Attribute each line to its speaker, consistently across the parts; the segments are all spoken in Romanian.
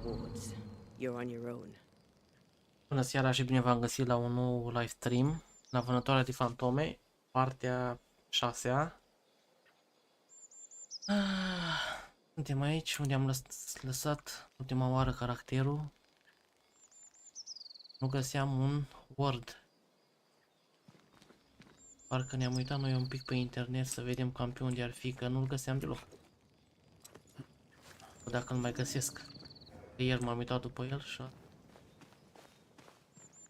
Speaker 1: Wards, you're on your own.
Speaker 2: Bună seara și bine v-am găsit la un nou live stream la Vânătoarea de fantome, partea 6-a. Suntem aici unde am lăsat ultima oară caracterul. Nu găseam un word. Parcă ne-am uitat noi un pic pe internet să vedem cam pe unde ar fi, că nu-l găseam deloc. Dacă îl mai găsesc. Că ieri m-am uitat după el și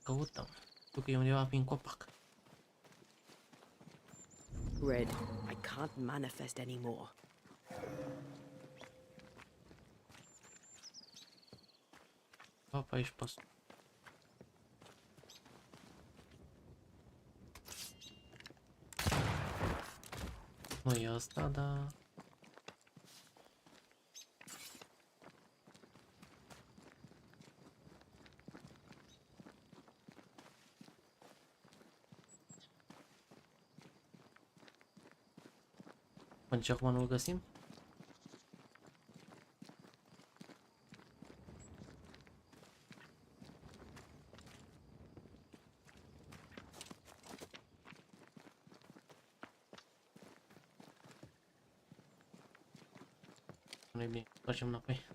Speaker 2: căutăm. Știu că e undeva prin copac.
Speaker 1: Red, I can't manifest anymore.
Speaker 2: Hop, aici pas. Nu e asta, dar... Până ce acum nu-l găsim? Nu-i bine, facem înapoi.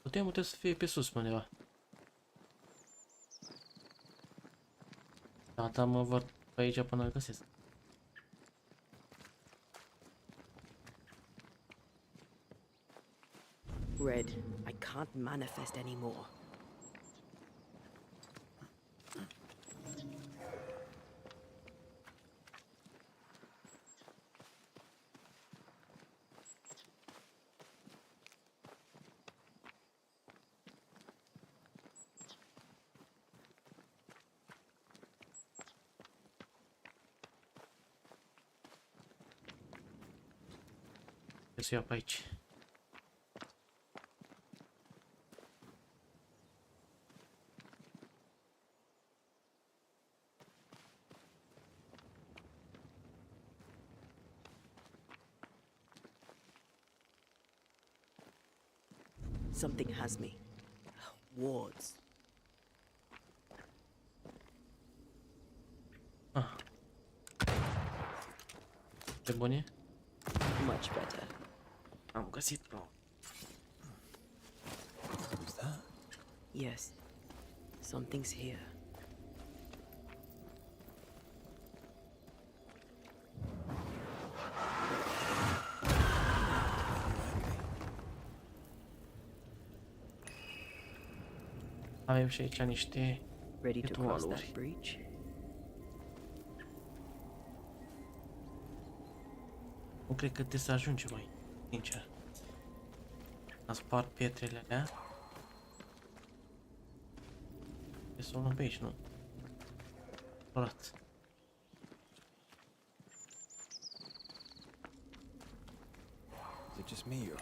Speaker 2: Putem să fie pe sus pe undeva. Gata, mă văd pe aici până îl găsesc.
Speaker 1: Red, I can't manifest anymore.
Speaker 2: Trebuie să iau pe aici.
Speaker 1: Something has me. Wards.
Speaker 2: Ah. Pe bune?
Speaker 1: Much better.
Speaker 2: Am găsit.
Speaker 3: Who's that?
Speaker 1: Yes. Something's here.
Speaker 2: Avem și aici niște
Speaker 1: Ready to cross that
Speaker 2: ritualuri.
Speaker 1: breach?
Speaker 2: Nu cred că trebuie să ajunge mai, sincer. Am spart pietrele alea. Trebuie să o luăm pe aici, nu? Curat.
Speaker 3: Is it just me or?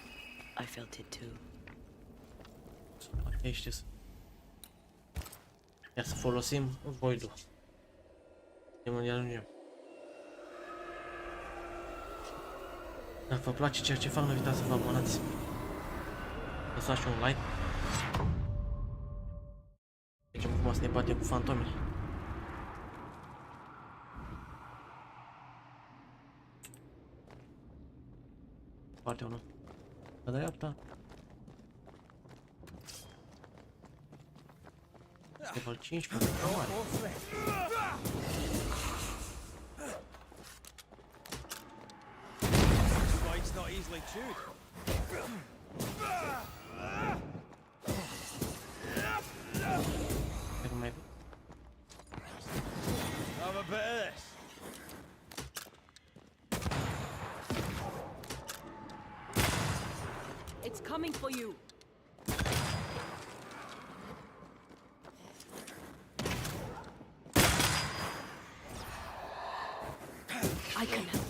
Speaker 1: I felt it too.
Speaker 2: Să plătește să... Ia să folosim voidul. De unde ajungem. Dacă vă place ceea ce fac, nu uitați să vă abonați. Lăsați un like. Deci acum să ne bate cu fantomele. Partea 1. Pe dreapta. Level 5 pentru mare.
Speaker 4: It's not easily chewed.
Speaker 2: Cred că mai...
Speaker 4: Have a bit of this.
Speaker 1: It's coming for you. I can help.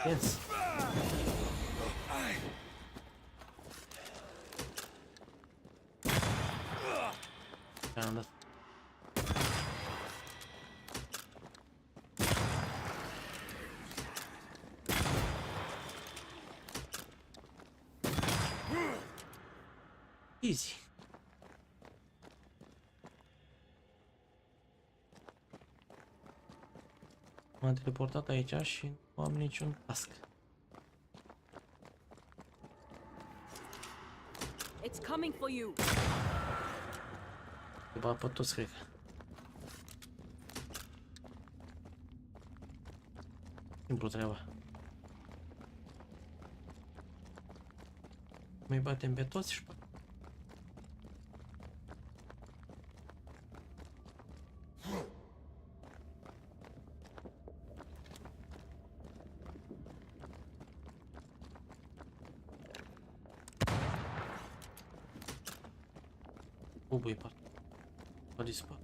Speaker 2: Yes. care am dat. Easy. M-am teleportat aici și nu am niciun task.
Speaker 1: It's coming for you.
Speaker 2: Te bat pe toți, cred că. Simplu treaba. Mai batem pe toți și Ubui pat. A dispar.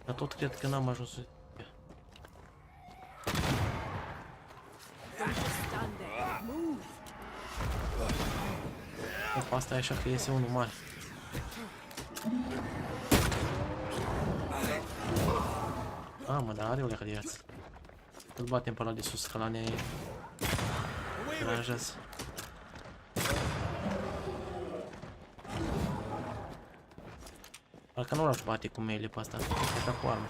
Speaker 2: Dar tot cred că n-am ajuns să...
Speaker 1: Don't just stand there. Move.
Speaker 2: Opa, asta e așa că iese unul mare. Mă, dar are o leacă de viață. Îl batem pe ăla de sus, că ăla ne deranjează. Parcă nu l-aș bate cu melee pe asta, cred cu armă.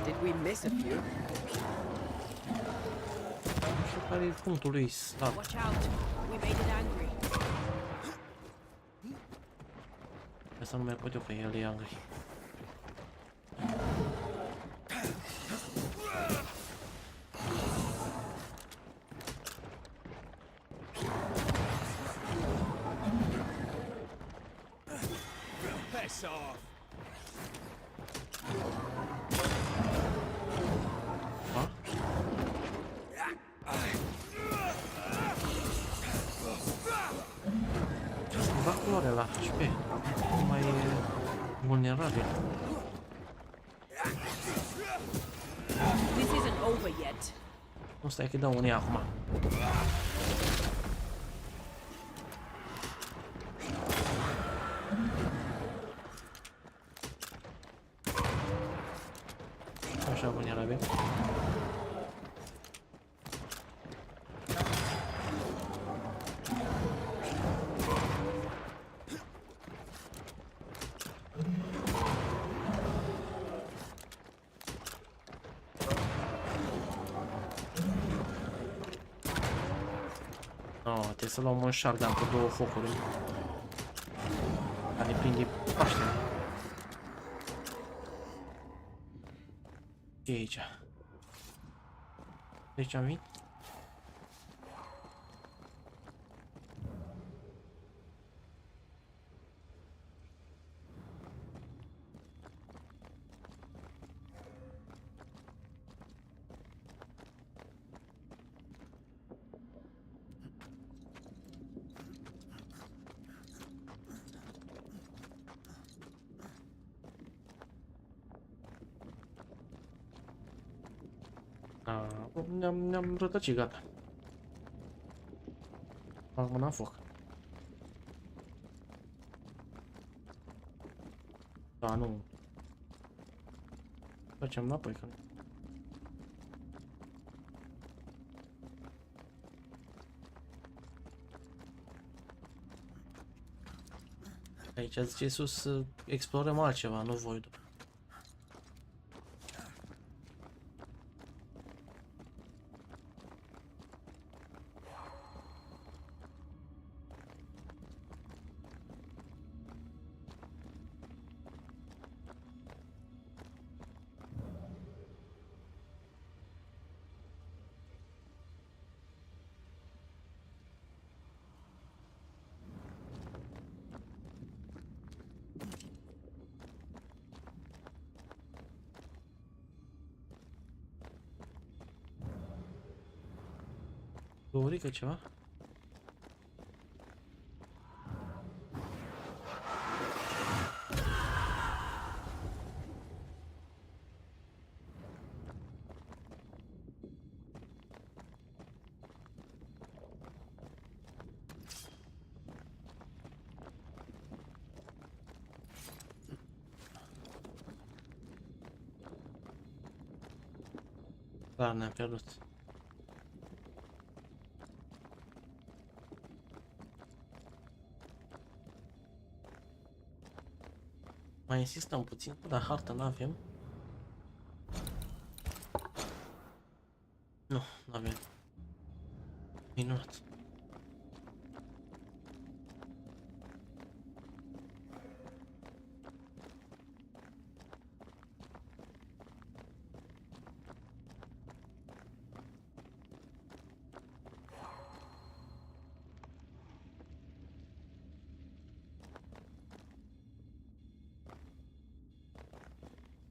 Speaker 1: Did we miss a few?
Speaker 2: Nu știu care e punctul lui slab.
Speaker 1: Watch out. We made it angry.
Speaker 2: Asta nu mai pot eu, că el e angry.
Speaker 4: Piss off.
Speaker 2: Ha? Va culoare la HP. Nu mai e vulnerabil.
Speaker 1: This isn't over yet.
Speaker 2: Nu stai că dau unii acum. Așa vulnerabil. Trebuie să luăm un shotgun cu două focuri. Care ne prinde paștele. Ce e aici? Deci am venit? Ne-am rătăcit, gata. Fac mâna în foc. Da, nu. Facem înapoi, că nu. Aici zice sus să explorăm altceva, nu voi după. Găurică ceva? Clar ne-am pierdut. Mai insistăm puțin, dar hartă n-avem. Nu, n-avem. Minunat.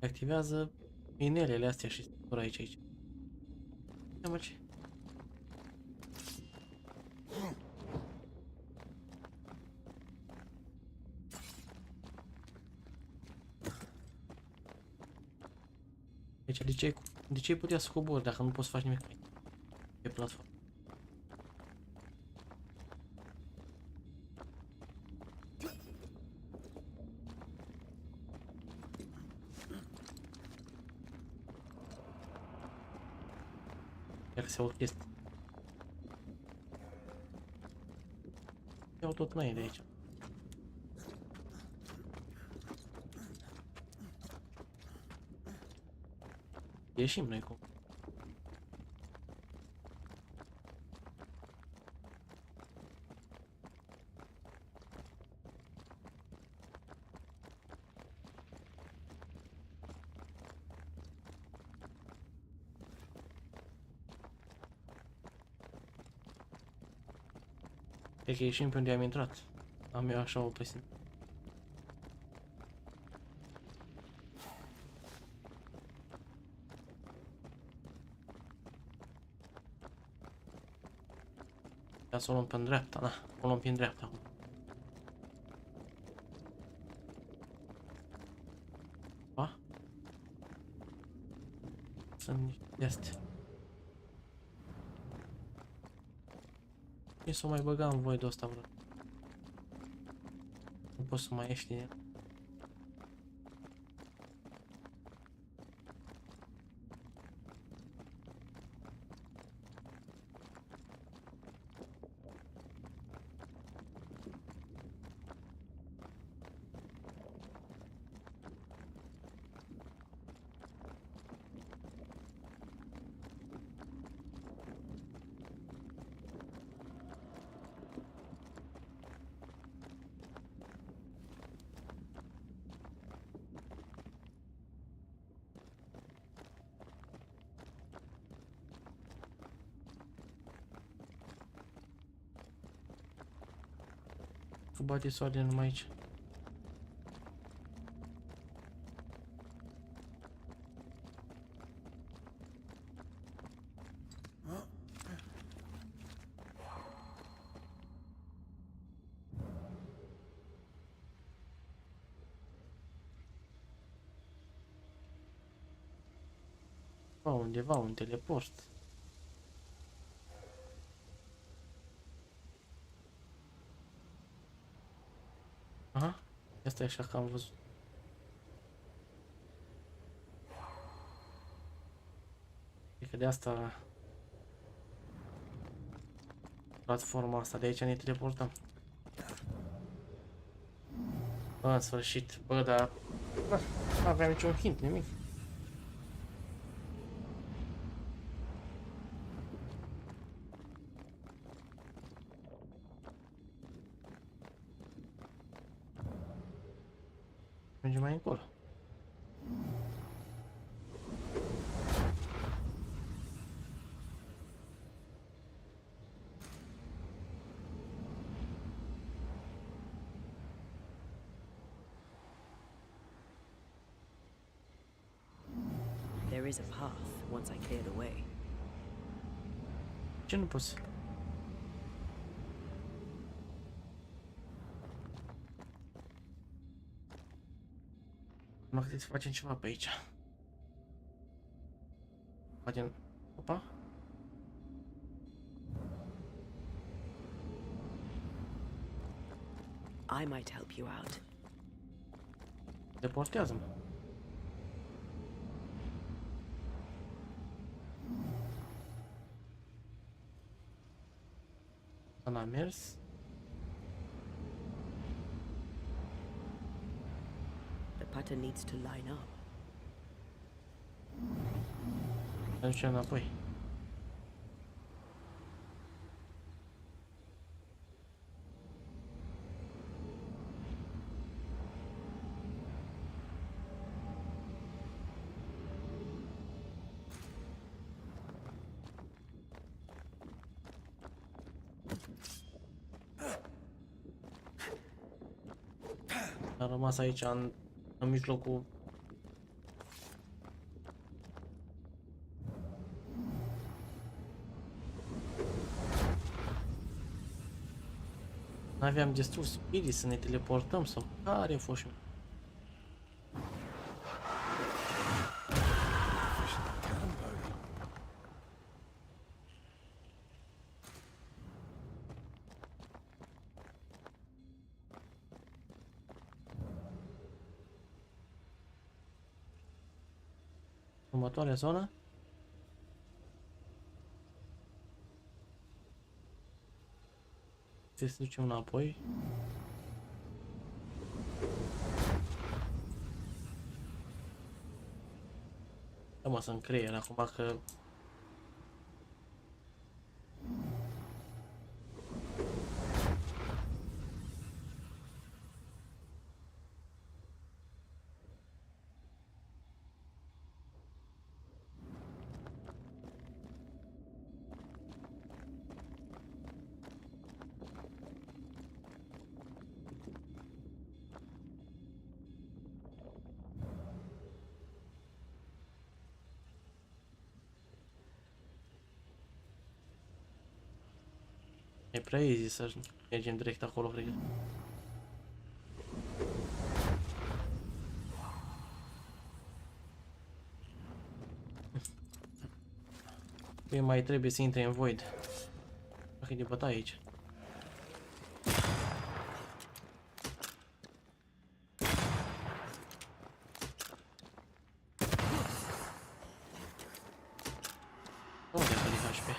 Speaker 2: Activează inelele astea și structura aici. Ia mă, ce? Deci de ce ai putea să cobori dacă nu poți să faci nimic pe platformă? Iar se o chestie. Iau tot noi de aici. Ieșim noi cum. E că ieșim pe unde am intrat. Am eu așa o presiune. Ia să o luăm pe dreapta, da. O luăm pe dreapta. Pa? Sunt niște astea. Ce să o mai băgam voi de ăsta, vreau. Nu pot să mai ieși din el. Că bate soarele numai aici. Undeva un teleport. Aha, asta e așa că am văzut. E că de asta platforma asta, de aici ne teleportăm. Bă, în sfârșit, bă, dar nu aveam niciun hint, nimic. Mergem mai încolo.
Speaker 1: There is a path once I clear the way.
Speaker 2: Ce nu poți? Mă gândesc să facem ceva pe aici. Facem... Opa.
Speaker 1: I might help you out.
Speaker 2: Deportează-mă. N-am mers.
Speaker 1: The pattern needs to line up.
Speaker 2: Ajungem înapoi. Am rămas aici în mijlocul. N-aveam destul spirit să ne teleportăm sau care a fost? Următoarea zonă? Trebuie să ducem înapoi. Da, mă, să-mi creier acum că... E prea easy să mergem direct acolo, cred că. Păi mai trebuie să intre în void. Dacă e de bătaie aici. Unde a călit HP?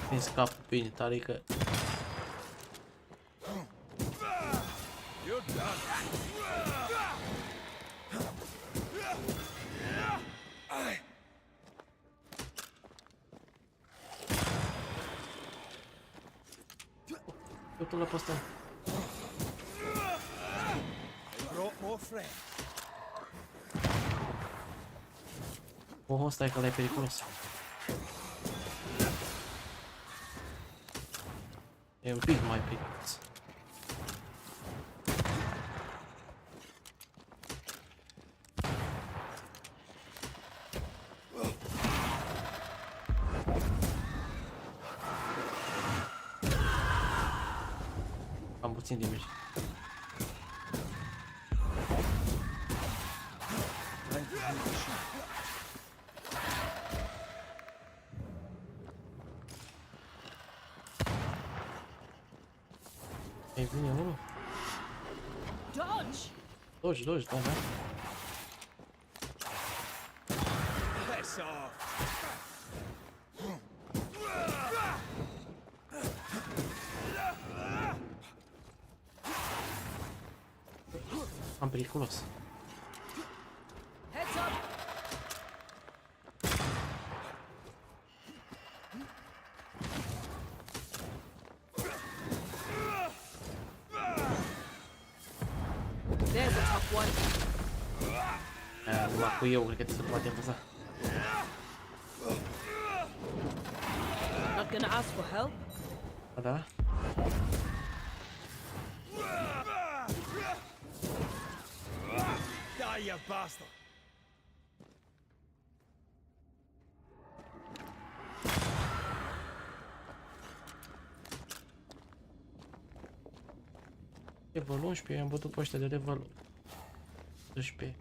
Speaker 2: Prins capul bine tare că...
Speaker 4: You're done.
Speaker 2: Eu tot la postă.
Speaker 4: They brought more friends.
Speaker 2: Oh, stai că ăla e periculos. E un pic mai periculos. Am puțin damage. Ei, vine unul.
Speaker 1: Dodge!
Speaker 2: Doji, da, da.
Speaker 4: Piss off.
Speaker 2: Am periculos.
Speaker 1: Heads up! There's a tough one.
Speaker 2: Numai cu eu cred că se poate învăța.
Speaker 1: Not gonna ask for help?
Speaker 2: Da, da.
Speaker 4: Die, you bastard.
Speaker 2: Level 11, eu am bătut pe ăștia de level 12.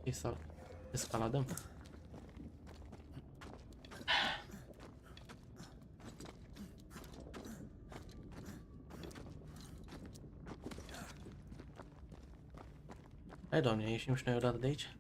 Speaker 2: E să escaladăm. Hai, doamne, ieșim și noi odată de aici.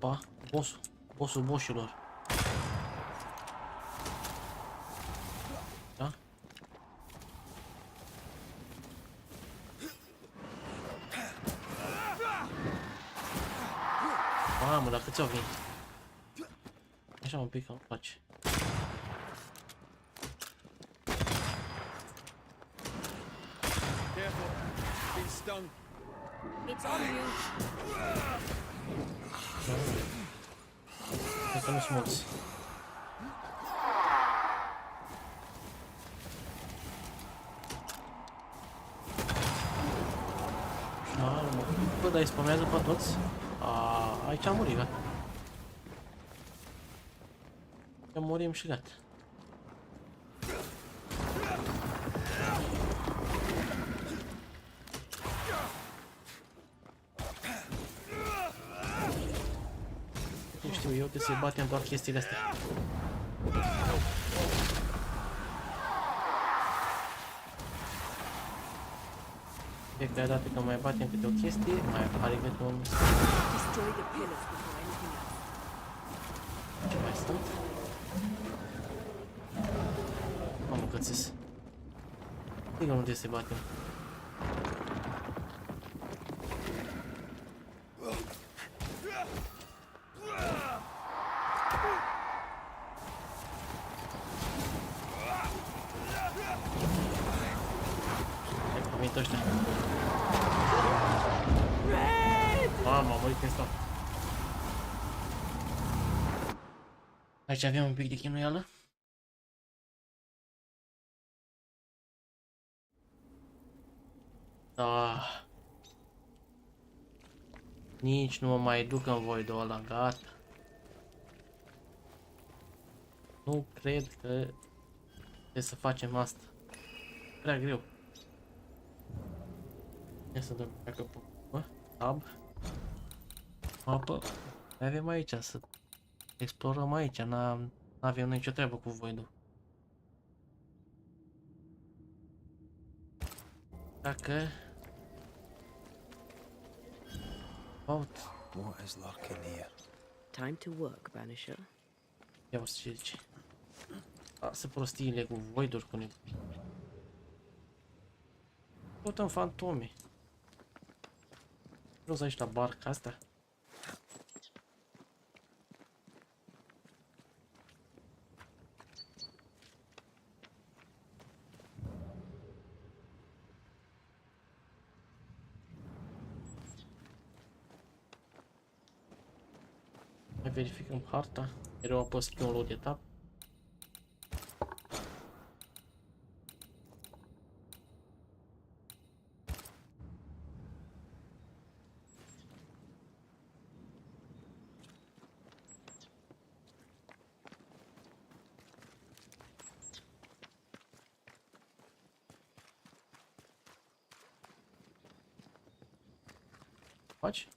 Speaker 2: Opa, bossul boșilor. Da? Mamă, dar câți au venit? Așa un pic, îmi place.
Speaker 4: Careful. Been stung.
Speaker 5: It's on you.
Speaker 2: Cred că nu sunt mulți. Mamă, bă, dar îi spawnează pe toți? Aici am murit, gata. Că murim și gata. Nu știu, eu trebuie să-i batem doar chestiile astea. Fiecare dată când mai batem câte o chestie, mai apare câte un...
Speaker 1: Destroy the pillars before anything else.
Speaker 2: Ce mai sunt? Mamă, cățes. Cred că nu trebuie să-i batem. Hai, am venit ăștia. Mamă, am murit prin stop. Aici avem un pic de chinuială. Da. Nici nu mă mai duc în voidul ăla, gata. Nu cred că trebuie să facem asta. Prea greu. Ia să dăm dacă pot. Tab. Mapă. Mai avem aici să explorăm aici. N-avem nicio treabă cu voidul. Dacă... Out.
Speaker 3: What is luck in here?
Speaker 1: Time to work, Banisher.
Speaker 2: Ia uite ce zice. Lasă prostiile cu voiduri cu nebuni. Căutăm fantome. Vreau să aici la barca asta. Mai verificăm harta. Mereu apăs schimbul de etapă. Faci?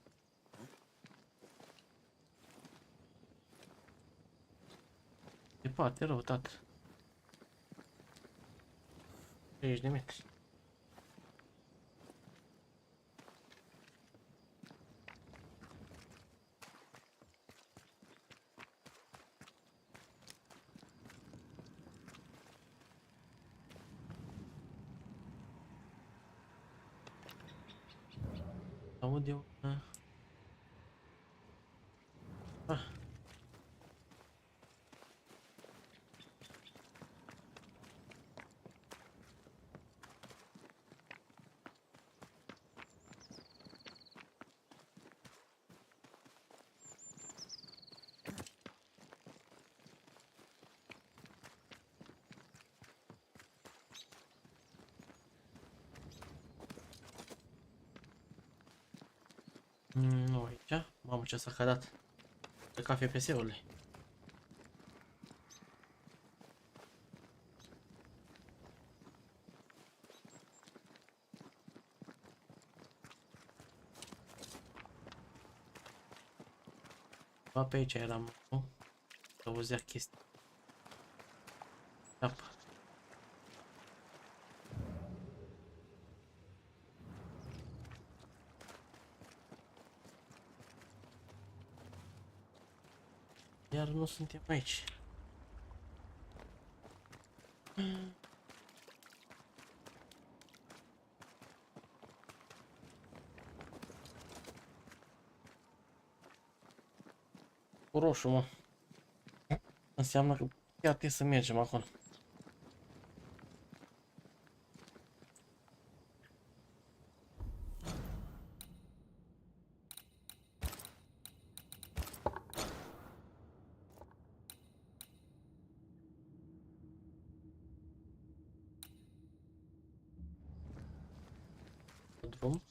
Speaker 2: Departe, rău, tată. 30 de metri. Aud eu... Nu aici. Mamă, ce s-a cadat. De ca FPS-urile. Ba pe aici eram, nu? Să auzea chestii. Apă. Iar nu suntem aici. Cu roșu, mă. Înseamnă că chiar trebuie să mergem acolo. Drum.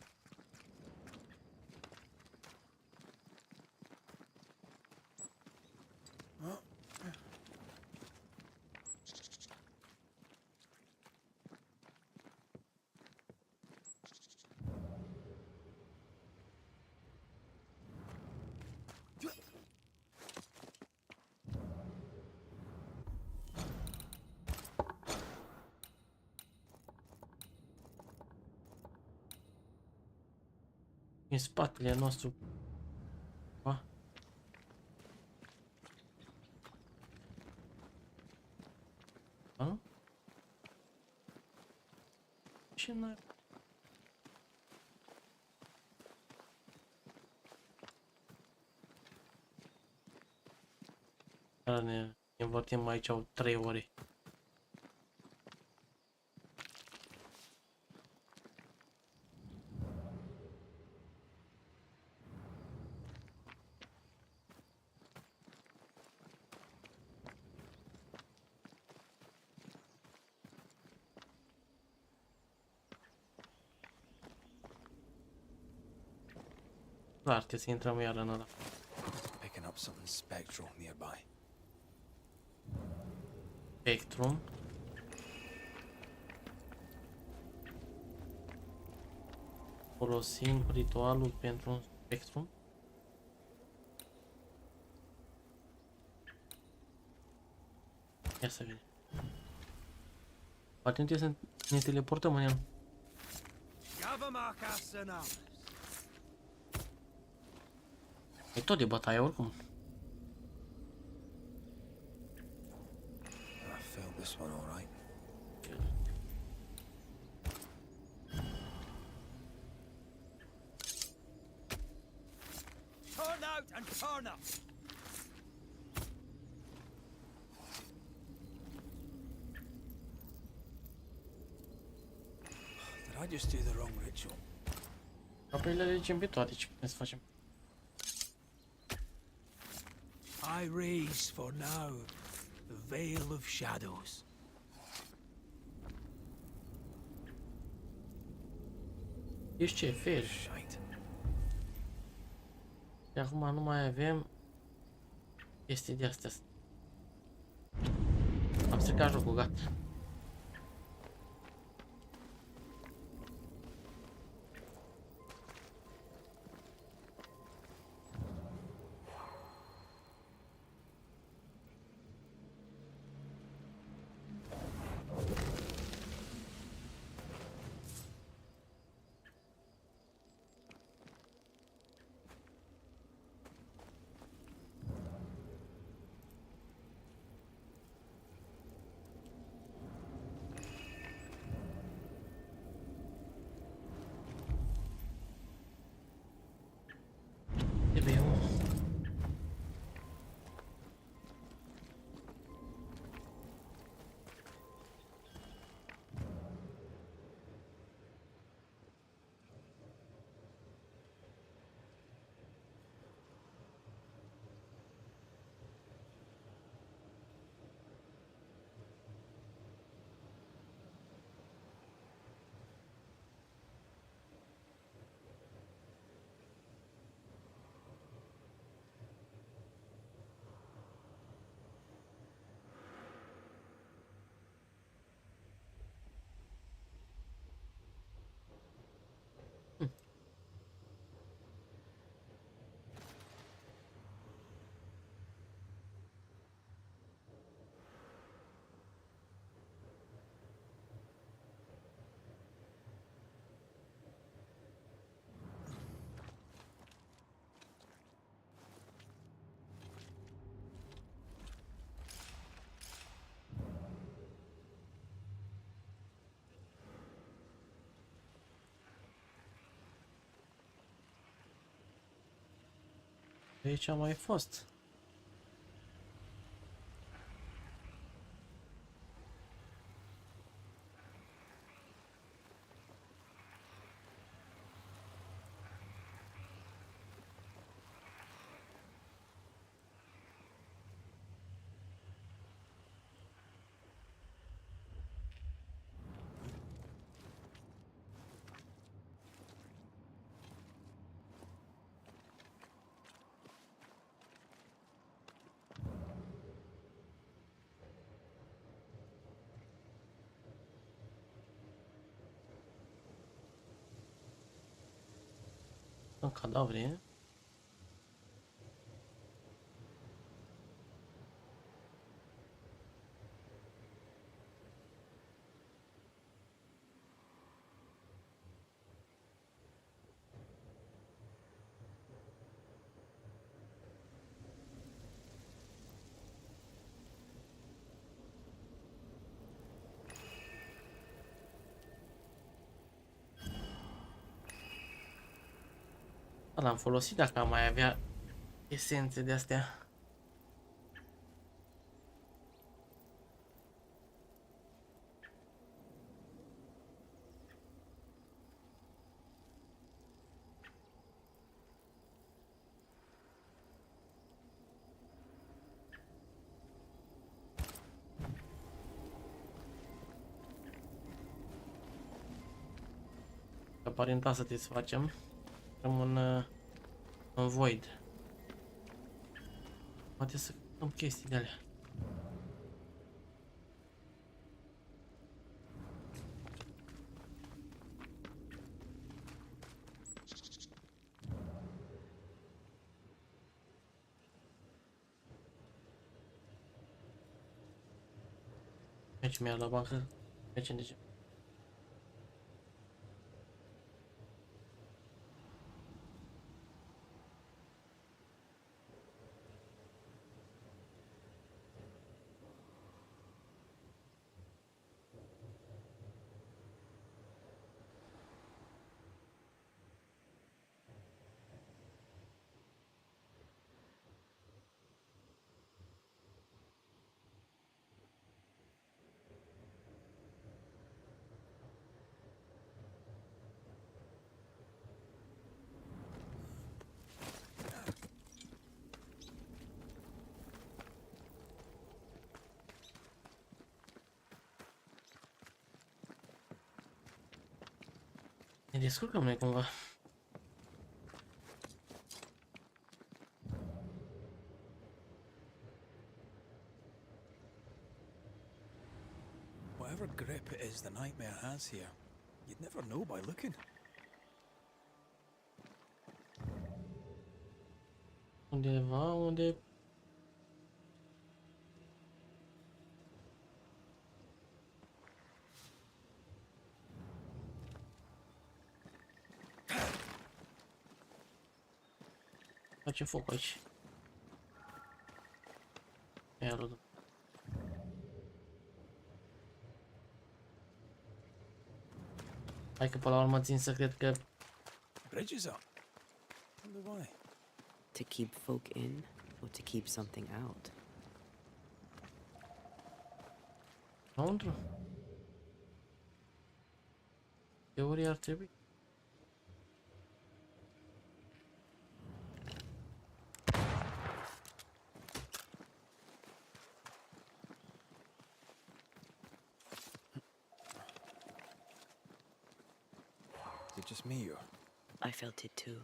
Speaker 2: În spatele nostru. A? A? Ce n-ai? Ne învârtim aici au 3 ore. Clar, trebuie să intrăm iar în ăla.
Speaker 3: Picking up something spectral nearby.
Speaker 2: Spectrum. Folosim ritualul pentru un spectrum. Ia să vedem. Poate nu trebuie să ne teleportăm în el. E tot de bătaie oricum.
Speaker 3: I filled this one all right.
Speaker 4: Turn out and turn up.
Speaker 3: Did I just do the wrong ritual?
Speaker 2: Apoi le legem pe toate ce putem să facem.
Speaker 4: I raise for now the veil of shadows.
Speaker 2: Ești ce fel?
Speaker 3: Shite.
Speaker 2: De acum nu mai avem chestii de astea. Am stricat jocul, gata. Aici am mai fost. Sunt cadavre. L-am folosit dacă am mai avea esențe de astea. Aparenta să te facem. Rămân în void. Poate să căutăm chestii de alea. Aici mi-a la bancă. Aici în ce? Ne descurcăm noi cumva.
Speaker 3: Whatever grip it is the nightmare has here, you'd never know by looking.
Speaker 2: Undeva unde... Face foc aici. Ia rudă. Hai că până la urmă țin să cred că...
Speaker 3: Bridges up. Wonder why.
Speaker 1: To keep folk in, or to keep something out?
Speaker 2: Înăuntru? Teoria ar trebui.
Speaker 3: Is it just me or?
Speaker 1: I felt it too.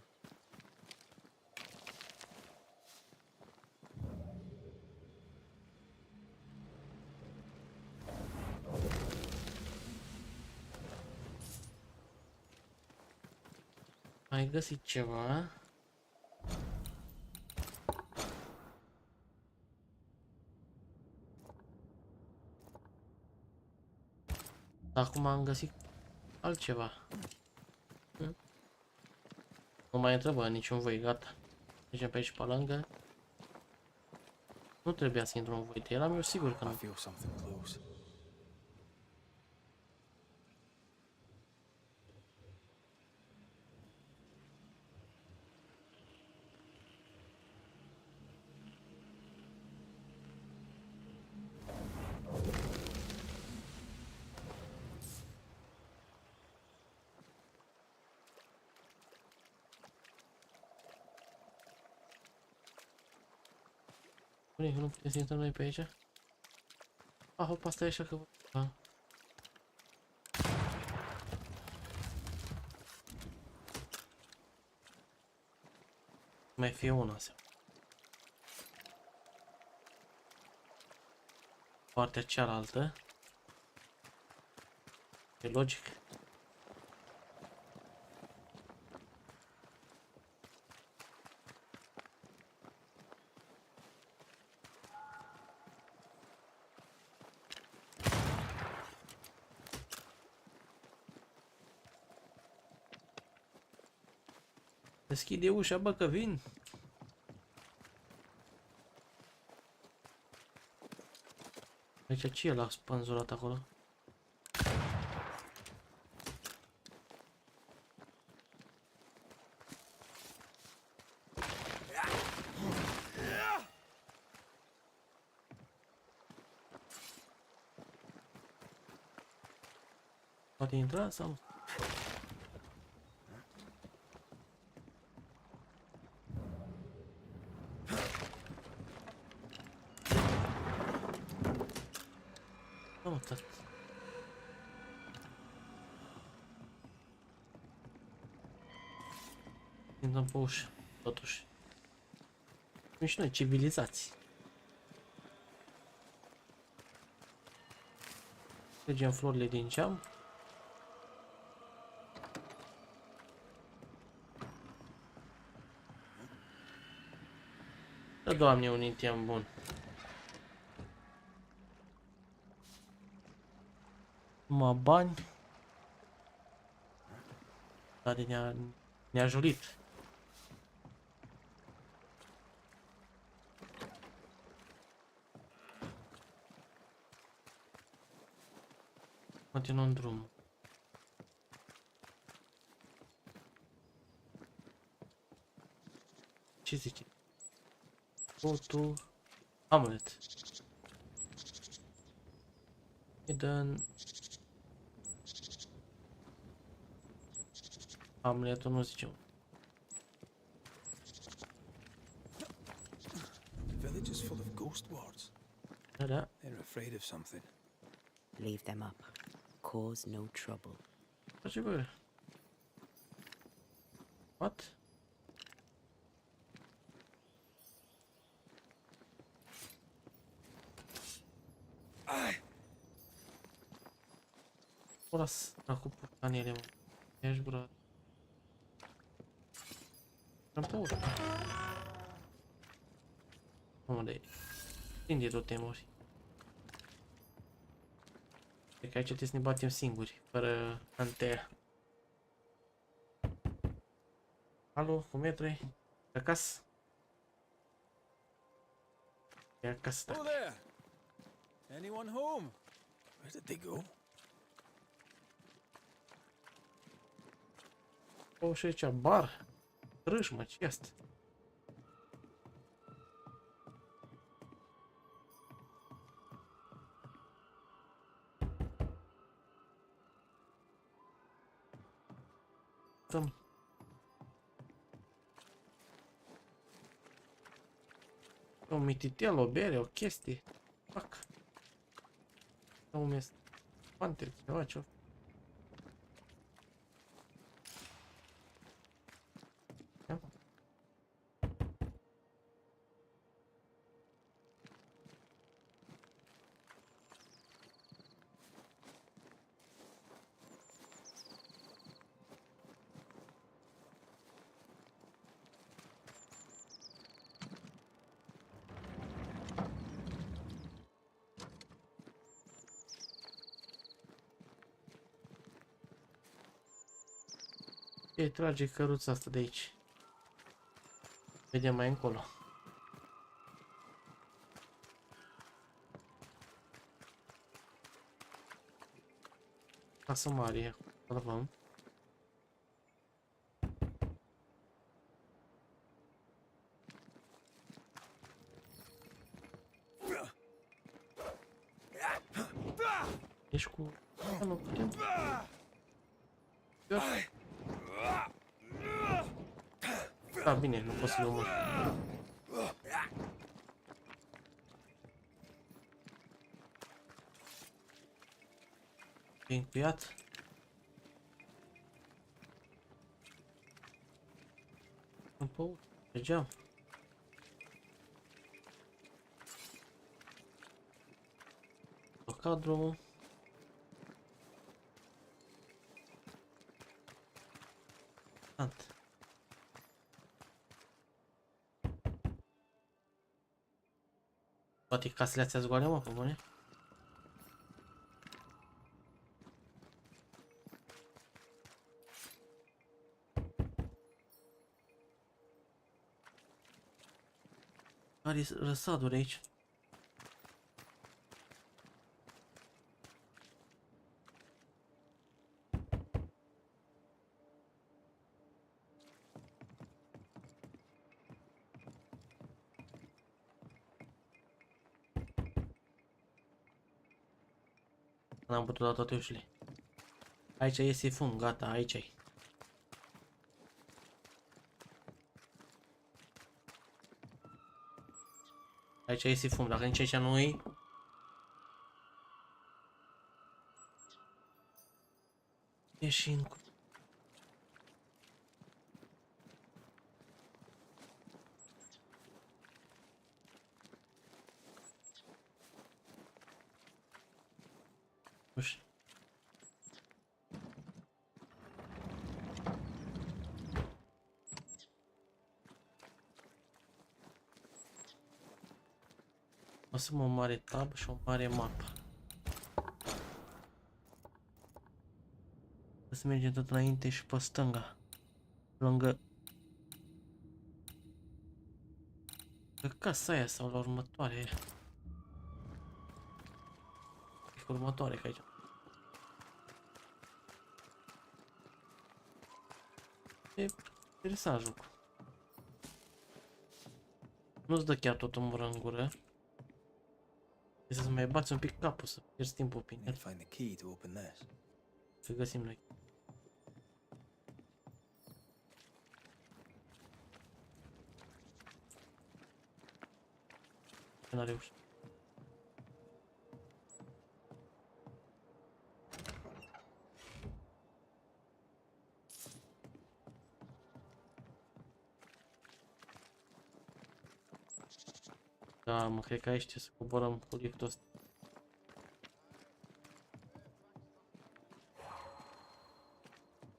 Speaker 2: Ai găsit ceva? Acum am găsit altceva. Nu mai întrebă niciun voi, gata. Mergem pe aici pe lângă. Nu trebuia să intru în voi, eram eu sigur că
Speaker 3: I
Speaker 2: nu.
Speaker 3: feel something close.
Speaker 2: Bine, că nu putem să intrăm noi pe aici. Ah, hop, asta e așa că... Ah. Mai fie una asta. Partea cealaltă. E logic. Deschide ușa, bă, că vin. Aici ce e la spânzurat acolo? Poate intra sau? Nu, tot. Intrăm pe ușă, totuși. Suntem și noi civilizați. Tragem florile din geam. Da, Doamne, un item bun. Numai bani. Dar ne-a jurit. Continuăm drumul. Ce zice? Go to Hamlet. Hidden. Hamletul nu zice.
Speaker 3: The village is full of ghost wards.
Speaker 2: Da.
Speaker 3: They're afraid of something.
Speaker 1: Leave them up. Cause no trouble.
Speaker 2: Face bă. What? Ora cu purcanele, mă. Ești brat. Am pe urmă. Mamă de... Tinde tot temuri. Cred că aici trebuie să ne batem singuri, fără antea. Alo, cum e trei? Acasă? E acasă,
Speaker 3: Oh,
Speaker 2: da.
Speaker 3: there! Anyone home? Where did they go?
Speaker 2: O, și aici, bar. Râșmă, ce este? Stăm. Un mititel, o bere, o chestie. Fac. Nu este. Quante, ceva ce-o. Ce trage căruța asta de aici? Vedem mai încolo. Casă mare, salvăm. Ești cu... Nu putem. Da, bine, nu pot să-l omor. încuiat. Pe geam. Blocat drumul. Toate casele astea zgoale, mă, pe bune? Are răsaduri aici. N-am putut da toate ușile. Aici e sifon, gata, aici e. Aici e sifon, dacă nici aici nu e. Ieși în... Uși. Lăsăm o mare tab și o mare mapă. Să mergem tot înainte și pe stânga. Lângă... Pe casa aia sau la următoarea aia. E următoare ca aici. E interesant jocul. Nu-ți dă chiar tot umbră în gură. Trebuie să mai bați un pic capul, să pierzi timpul pe el.
Speaker 3: Find the key to open this.
Speaker 2: Să găsim noi. N-a reușit. Da, mă, cred că aici trebuie să coborăm cu liftul ăsta.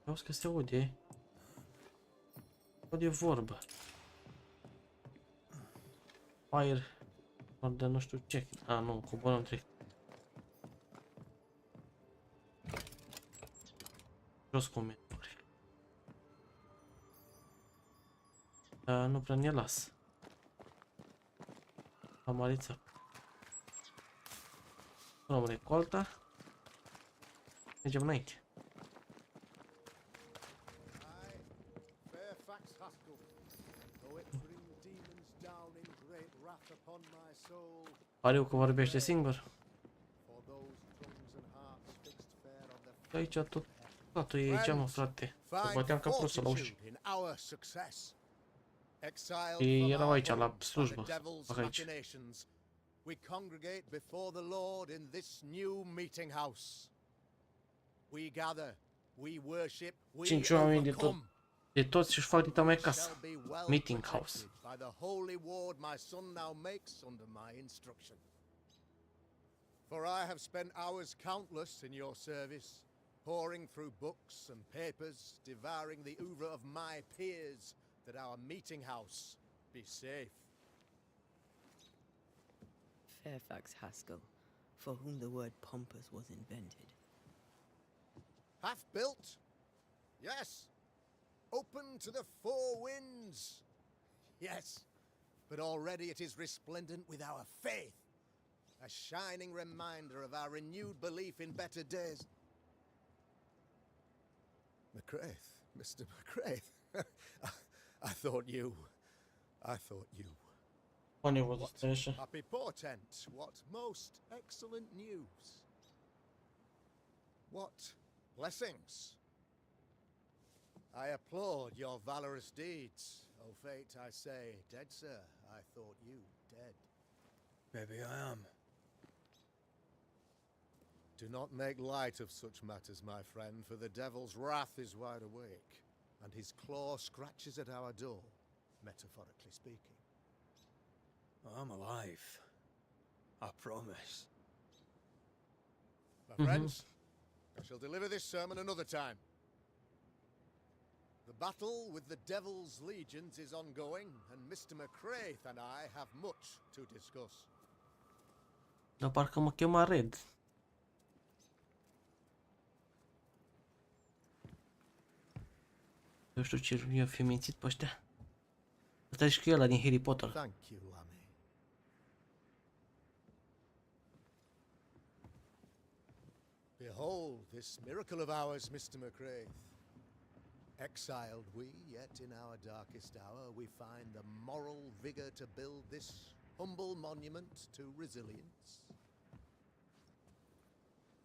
Speaker 2: Auzi că se aude. Aude vorbă. Fire. De nu știu ce. A, nu, coborăm trec. Jos cum e. Dar nu prea ne las. Amarița. Luăm recolta. Mergem înainte. Pariu că vorbește singur. Aici tot totul e aici, mă, frate. Că băteam ca prostul la uși. Ei erau aici la slujbă. Fac aici.
Speaker 6: We congregate before the Lord in this new meeting house. We gather, we worship, we
Speaker 2: 5 oameni
Speaker 6: overcome.
Speaker 2: de toți își fac dita mai casă. Meeting house.
Speaker 6: By the holy ward my son now makes under my instruction. For I have spent hours countless in your service, poring through books and papers, devouring the oeuvre of my peers, that our meeting house be safe.
Speaker 1: Fairfax Haskell, for whom the word pompous was invented.
Speaker 6: Half built? Yes. Open to the four winds? Yes. But already it is resplendent with our faith, a shining reminder of our renewed belief in better days. McCraith, Mr. McCraith, I thought you. What happy portent, what most excellent news. What blessings. I applaud your valorous deeds. O fate, I say, dead sir, I thought you dead.
Speaker 3: Maybe I am.
Speaker 6: Do not make light of such matters, my friend, for the devil's wrath is wide awake, and his claw scratches at our door, metaphorically speaking.
Speaker 3: I'm alive. I promise.
Speaker 6: My friends, I shall deliver this sermon another time. The battle with the devil's legions is ongoing, and Mr. McCraith and I have much to discuss.
Speaker 2: Dar parcă mă chema Red. Eu știu ce i-a fi mințit pe ăștia. Ăsta e și cu ăla din Harry Potter.
Speaker 6: Thank you, Lammy. Behold this miracle of ours, Mr. McCraith. Exiled we, yet in our darkest hour we find the moral vigor to build this humble monument to resilience.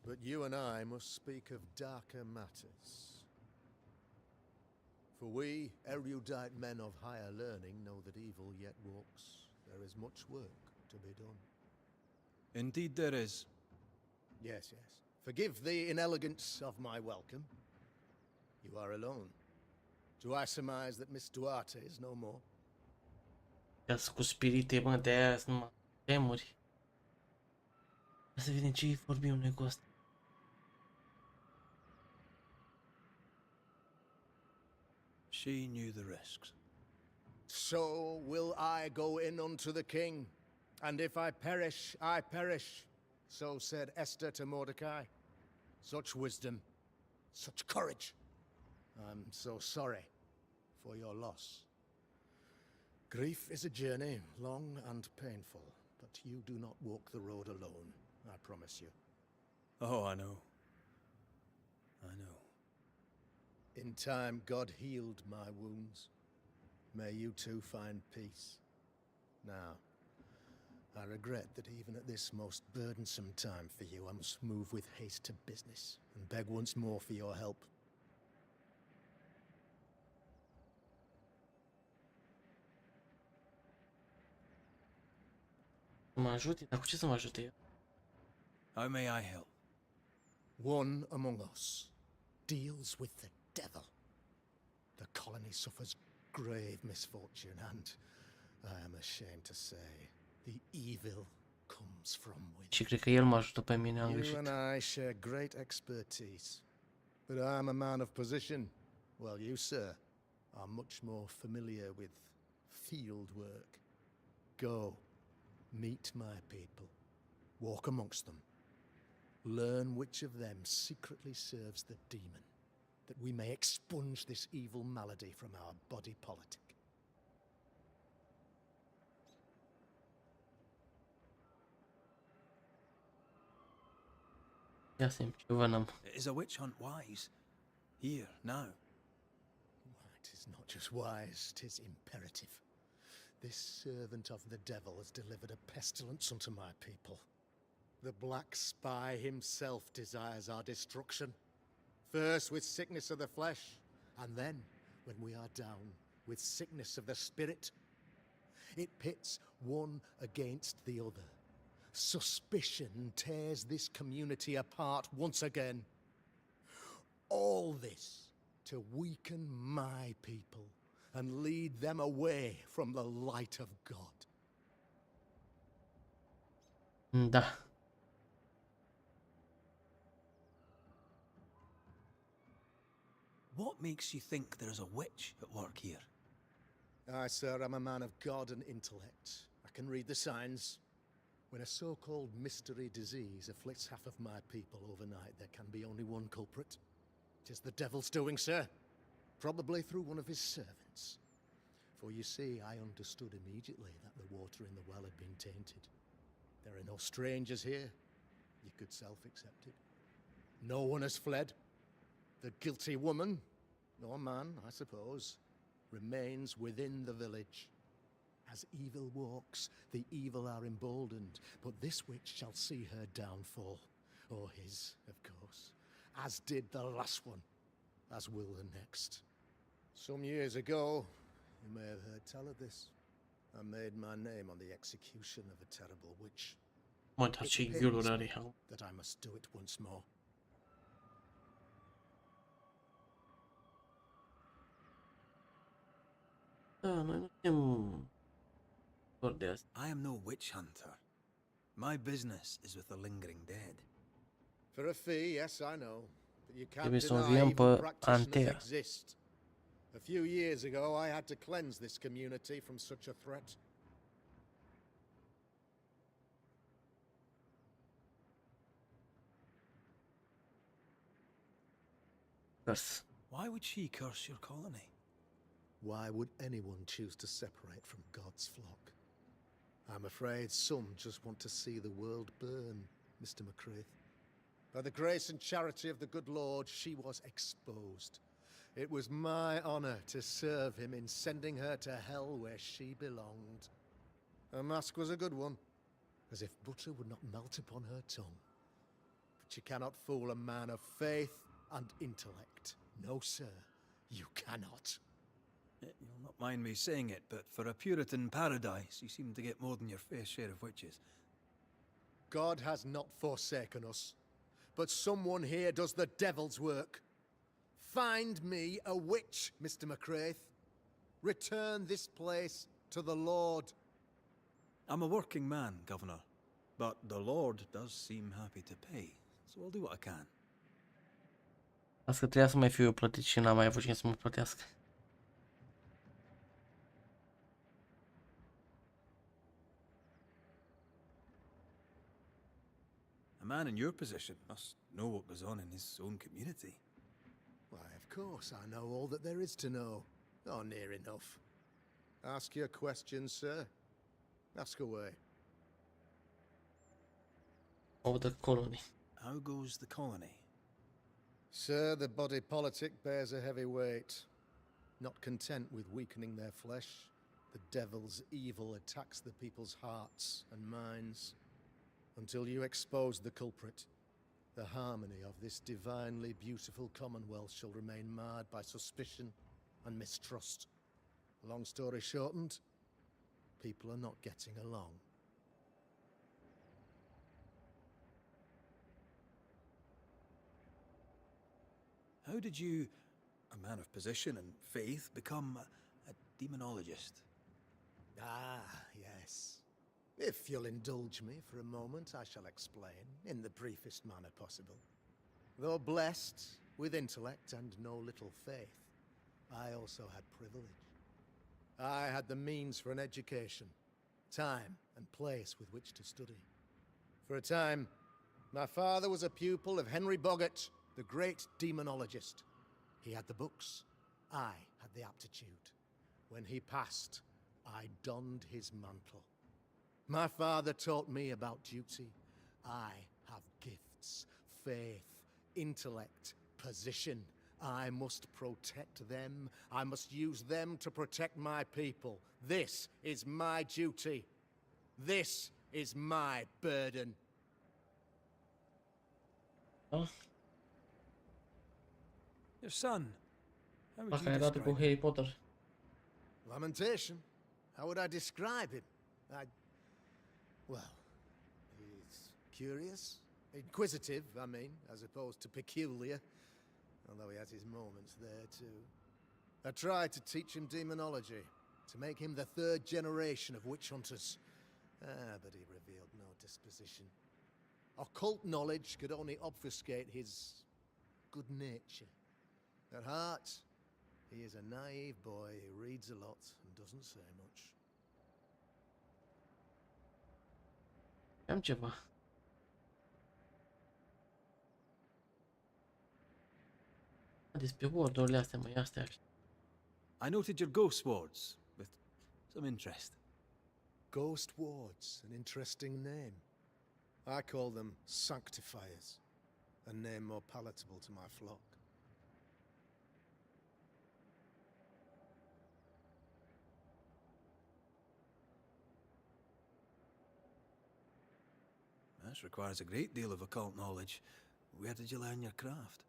Speaker 6: But you and I must speak of darker matters. For we, erudite men of higher learning, know that evil yet walks. There is much work to be done.
Speaker 3: Indeed there is.
Speaker 6: Yes, yes. Forgive the inelegance of my welcome. You are alone. Do I surmise that Miss Duarte is no more?
Speaker 2: Ia-s cu spirite, mă, de-aia sunt numai temuri. Ia să vedem ce vorbim noi cu ăsta.
Speaker 3: She knew the risks.
Speaker 6: So will I go in unto the king, and if I perish, I perish. So said Esther to Mordecai. Such wisdom, such courage. I'm so sorry for your loss. Grief is a journey, long and painful, but you do not walk the road alone, I promise you.
Speaker 3: Oh, I know. I know.
Speaker 6: In time, God healed my wounds. May you too find peace. Now, I regret that even at this most burdensome time for you, I must move with haste to business and beg once more for your help.
Speaker 2: Să mă ajute? Dar cu ce să mă ajute eu?
Speaker 3: How may I help?
Speaker 6: One among us deals with the devil. The colony suffers grave misfortune, and I am ashamed to say, the evil comes from within.
Speaker 2: Și cred că el mă ajută pe mine, am greșit.
Speaker 6: You and I share great expertise, but I'm a man of position, while you, sir, are much more familiar with field work. Go, meet my people, walk amongst them, learn which of them secretly serves the demon, that we may expunge this evil malady from our body politic.
Speaker 2: Ia să-mi ce vânăm.
Speaker 3: Is a witch hunt wise? Here, now.
Speaker 6: Tis not just wise, 'tis imperative. This servant of the devil has delivered a pestilence unto my people. The black spy himself desires our destruction. First with sickness of the flesh, and then, when we are down, with sickness of the spirit. It pits one against the other. Suspicion tears this community apart once again. All this to weaken my people and lead them away from the light of God.
Speaker 2: Da.
Speaker 3: What makes you think there's a witch at work here?
Speaker 6: I, sir, am a man of God and intellect. I can read the signs. When a so-called mystery disease afflicts half of my people overnight, there can be only one culprit. 'Tis the devil's doing, sir. Probably through one of his servants. For you see, I understood immediately that the water in the well had been tainted. There are no strangers here. You could self-accept it. No one has fled. The guilty woman, or man, I suppose, remains within the village. As evil walks, the evil are emboldened, but this witch shall see her downfall, or his, of course, as did the last one, as will the next. Some years ago, you may have heard tell of this. I made my name on the execution of a terrible witch.
Speaker 2: Mă, dar
Speaker 6: It
Speaker 2: ce
Speaker 6: pains
Speaker 2: ghiuluri
Speaker 6: me
Speaker 2: are acum.
Speaker 6: that I must do it once more.
Speaker 2: Da, noi nu suntem doar de asta.
Speaker 3: I am no witch hunter. My business is with the lingering dead.
Speaker 6: For a fee, yes, I know. But you can't
Speaker 2: Trebuie să
Speaker 6: deny
Speaker 2: înviem
Speaker 6: evil
Speaker 2: pe
Speaker 6: practitioners
Speaker 2: Antea.
Speaker 6: exist. A few years ago, I had to cleanse this community from such a threat.
Speaker 2: Cărs.
Speaker 3: Why would she curse your colony?
Speaker 6: Why would anyone choose to separate from God's flock? I'm afraid some just want to see the world burn, Mr. McCraith. By the grace and charity of the good Lord, she was exposed. It was my honor to serve him in sending her to hell where she belonged. Her mask was a good one, as if butter would not melt upon her tongue. But you cannot fool a man of faith and intellect. No, sir, you cannot.
Speaker 3: You'll not mind me saying it, but for a Puritan paradise, you seem to get more than your fair share of witches.
Speaker 6: God has not forsaken us, but someone here does the devil's work. Find me a witch, Mr. McCraith. Return this place to the Lord.
Speaker 3: I'm a working man, Governor, but the Lord does seem happy to pay, so I'll do what I can.
Speaker 2: Asta că trebuia să mai fiu eu plătit și n-am mai avut cine să mă plătească.
Speaker 3: A man in your position must know what goes on in his own community.
Speaker 6: Why, of course, I know all that there is to know. Oh, near enough. Ask your questions, sir. Ask away.
Speaker 2: Of the colony.
Speaker 3: How goes the colony?
Speaker 6: Sir, the body politic bears a heavy weight. Not content with weakening their flesh, the devil's evil attacks the people's hearts and minds. Until you expose the culprit, the harmony of this divinely beautiful commonwealth shall remain marred by suspicion and mistrust. Long story shortened, people are not getting along.
Speaker 3: How did you, a man of position and faith, become a demonologist?
Speaker 6: Ah, yes. If you'll indulge me for a moment, I shall explain in the briefest manner possible. Though blessed with intellect and no little faith, I also had privilege. I had the means for an education, time and place with which to study. For a time, my father was a pupil of Henry Boggart, the great demonologist. He had the books, I had the aptitude. When he passed, I donned his mantle. My father taught me about duty. I have gifts, faith, intellect, position. I must protect them. I must use them to protect my people. This is my duty. This is my burden.
Speaker 2: Da?
Speaker 3: Your son, how would
Speaker 2: Dacă
Speaker 3: you
Speaker 2: ai dat cu
Speaker 3: describe him?
Speaker 2: Harry Potter.
Speaker 6: Lamentation? How would I describe him? Well, he's curious, inquisitive, I mean, as opposed to peculiar, although he has his moments there too. I tried to teach him demonology, to make him the third generation of witch hunters. But he revealed no disposition. Occult knowledge could only obfuscate his good nature. At heart, he is a naive boy who reads a lot and doesn't say much.
Speaker 2: Am ceva. Despre wordurile astea, măi, astea.
Speaker 3: I noted your ghost wards with some interest.
Speaker 6: Ghost wards, an interesting name. I call them sanctifiers, a name more palatable to my flock.
Speaker 3: This requires a great deal of occult knowledge. Where did you learn your craft?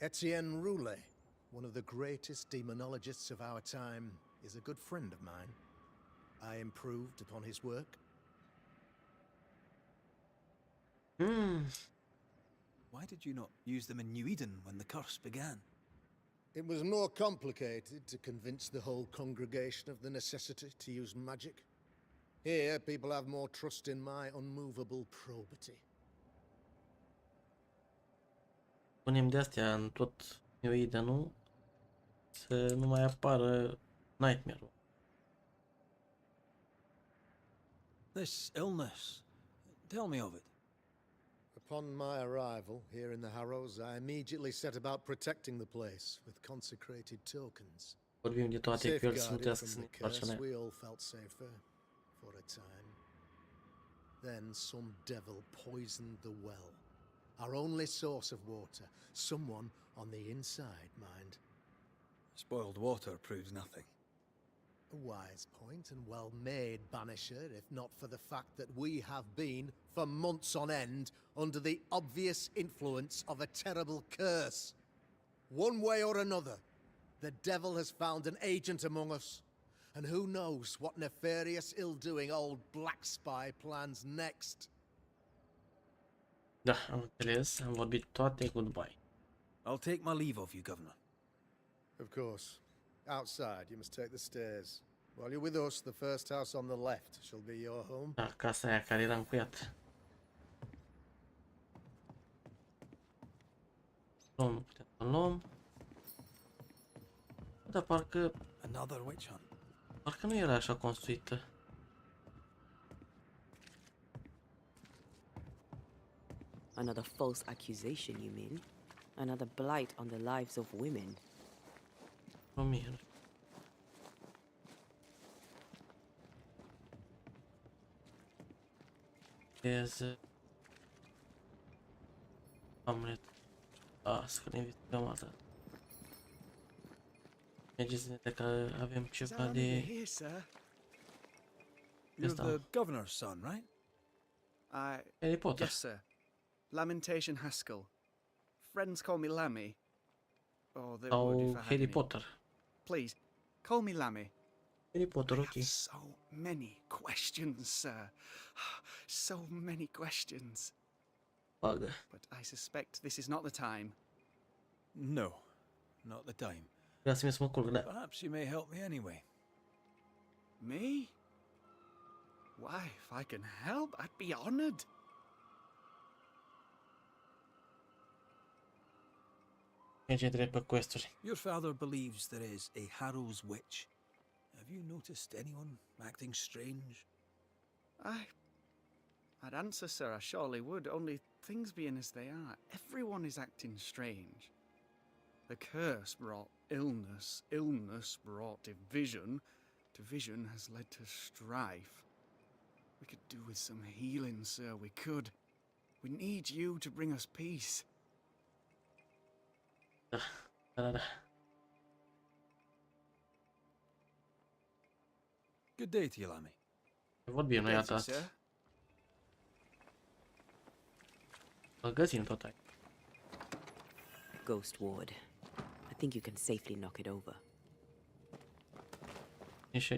Speaker 6: Etienne Roulet, one of the greatest demonologists of our time, is a good friend of mine. I improved upon his work.
Speaker 3: Why did you not use them in New Eden when the curse began?
Speaker 6: It was more complicated to convince the whole congregation of the necessity to use magic. Here, people have more trust in my unmovable probity.
Speaker 2: Punem de astea în tot New nu? Să nu mai apară nightmare-ul.
Speaker 3: This illness, tell me of it.
Speaker 6: Upon my arrival here in the Harrows, I immediately set about protecting the place with consecrated tokens.
Speaker 2: Vorbim de toate că el să nu
Speaker 6: Safeguarded
Speaker 2: trebuiască să
Speaker 6: from
Speaker 2: ne
Speaker 6: the
Speaker 2: întoarce
Speaker 6: curse,
Speaker 2: în ea.
Speaker 6: we all felt safer for a time. Then some devil poisoned the well, our only source of water. Someone on the inside, mind.
Speaker 3: Spoiled water proves nothing.
Speaker 6: A wise point and well made, Banisher, if not for the fact that we have been, for months on end, under the obvious influence of a terrible curse. One way or another, the devil has found an agent among us, and who knows what nefarious ill-doing old Black Spy plans next.
Speaker 2: Da, am înțeles, am vorbit toate, goodbye.
Speaker 3: I'll take my leave of you, Governor.
Speaker 6: Of course. Outside, you must take the stairs. While you're with us, the first house on the left shall be your home.
Speaker 2: Da, casa aia care era încuiat. Luăm, putem să luăm. Dar
Speaker 3: Another witch hunt.
Speaker 2: parcă nu era așa construită.
Speaker 1: Another false accusation, you mean? Another blight on the lives of women?
Speaker 2: Romania. There's a Hamlet. Să ne investigăm asta. Mergeți dacă avem ceva de...
Speaker 3: here, sir. You're
Speaker 2: Yes,
Speaker 3: the
Speaker 2: Tom.
Speaker 3: governor's son, right?
Speaker 2: Harry Potter.
Speaker 7: Yes, sir. Lamentation Haskell. Friends call me Lammy. Or they would if
Speaker 2: Sau
Speaker 7: I had
Speaker 2: Harry
Speaker 7: any.
Speaker 2: Potter.
Speaker 7: Please, call me Lammy.
Speaker 2: Harry Potter,
Speaker 7: I
Speaker 2: ok.
Speaker 7: have so many questions, sir. So many questions.
Speaker 2: Bagă.
Speaker 7: But I suspect this is not the time.
Speaker 3: No, not the time.
Speaker 2: Vreau să mă culc, da.
Speaker 3: Perhaps you may help me anyway.
Speaker 7: Me? Why, if I can help, I'd be honored.
Speaker 2: Merge drept pe questuri.
Speaker 3: Your father believes there is a Harrow's witch. Have you noticed anyone acting strange?
Speaker 7: I'd answer, sir, I surely would, only things being as they are, everyone is acting strange. The curse brought illness, illness brought division, division has led to strife. We could do with some healing, sir, we could. We need you to bring us peace.
Speaker 2: Da.
Speaker 3: Good day to you, Lammy.
Speaker 2: Vorbim noi
Speaker 7: Thank you,
Speaker 2: atât.
Speaker 7: sir.
Speaker 2: Îl găsim tot aici.
Speaker 1: Ghost ward. I think you can safely knock it over.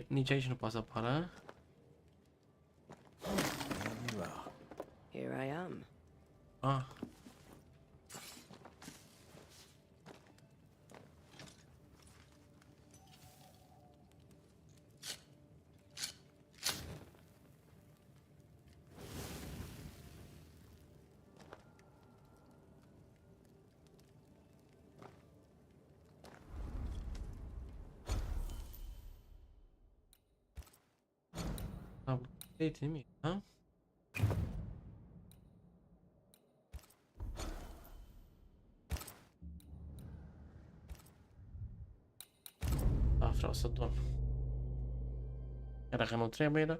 Speaker 2: Nici aici nu poate să apară.
Speaker 3: There you are.
Speaker 1: Here I am.
Speaker 2: Ah. Am găsit nimic, da? Da, vreau să dorm. Chiar dacă nu trebuie, da?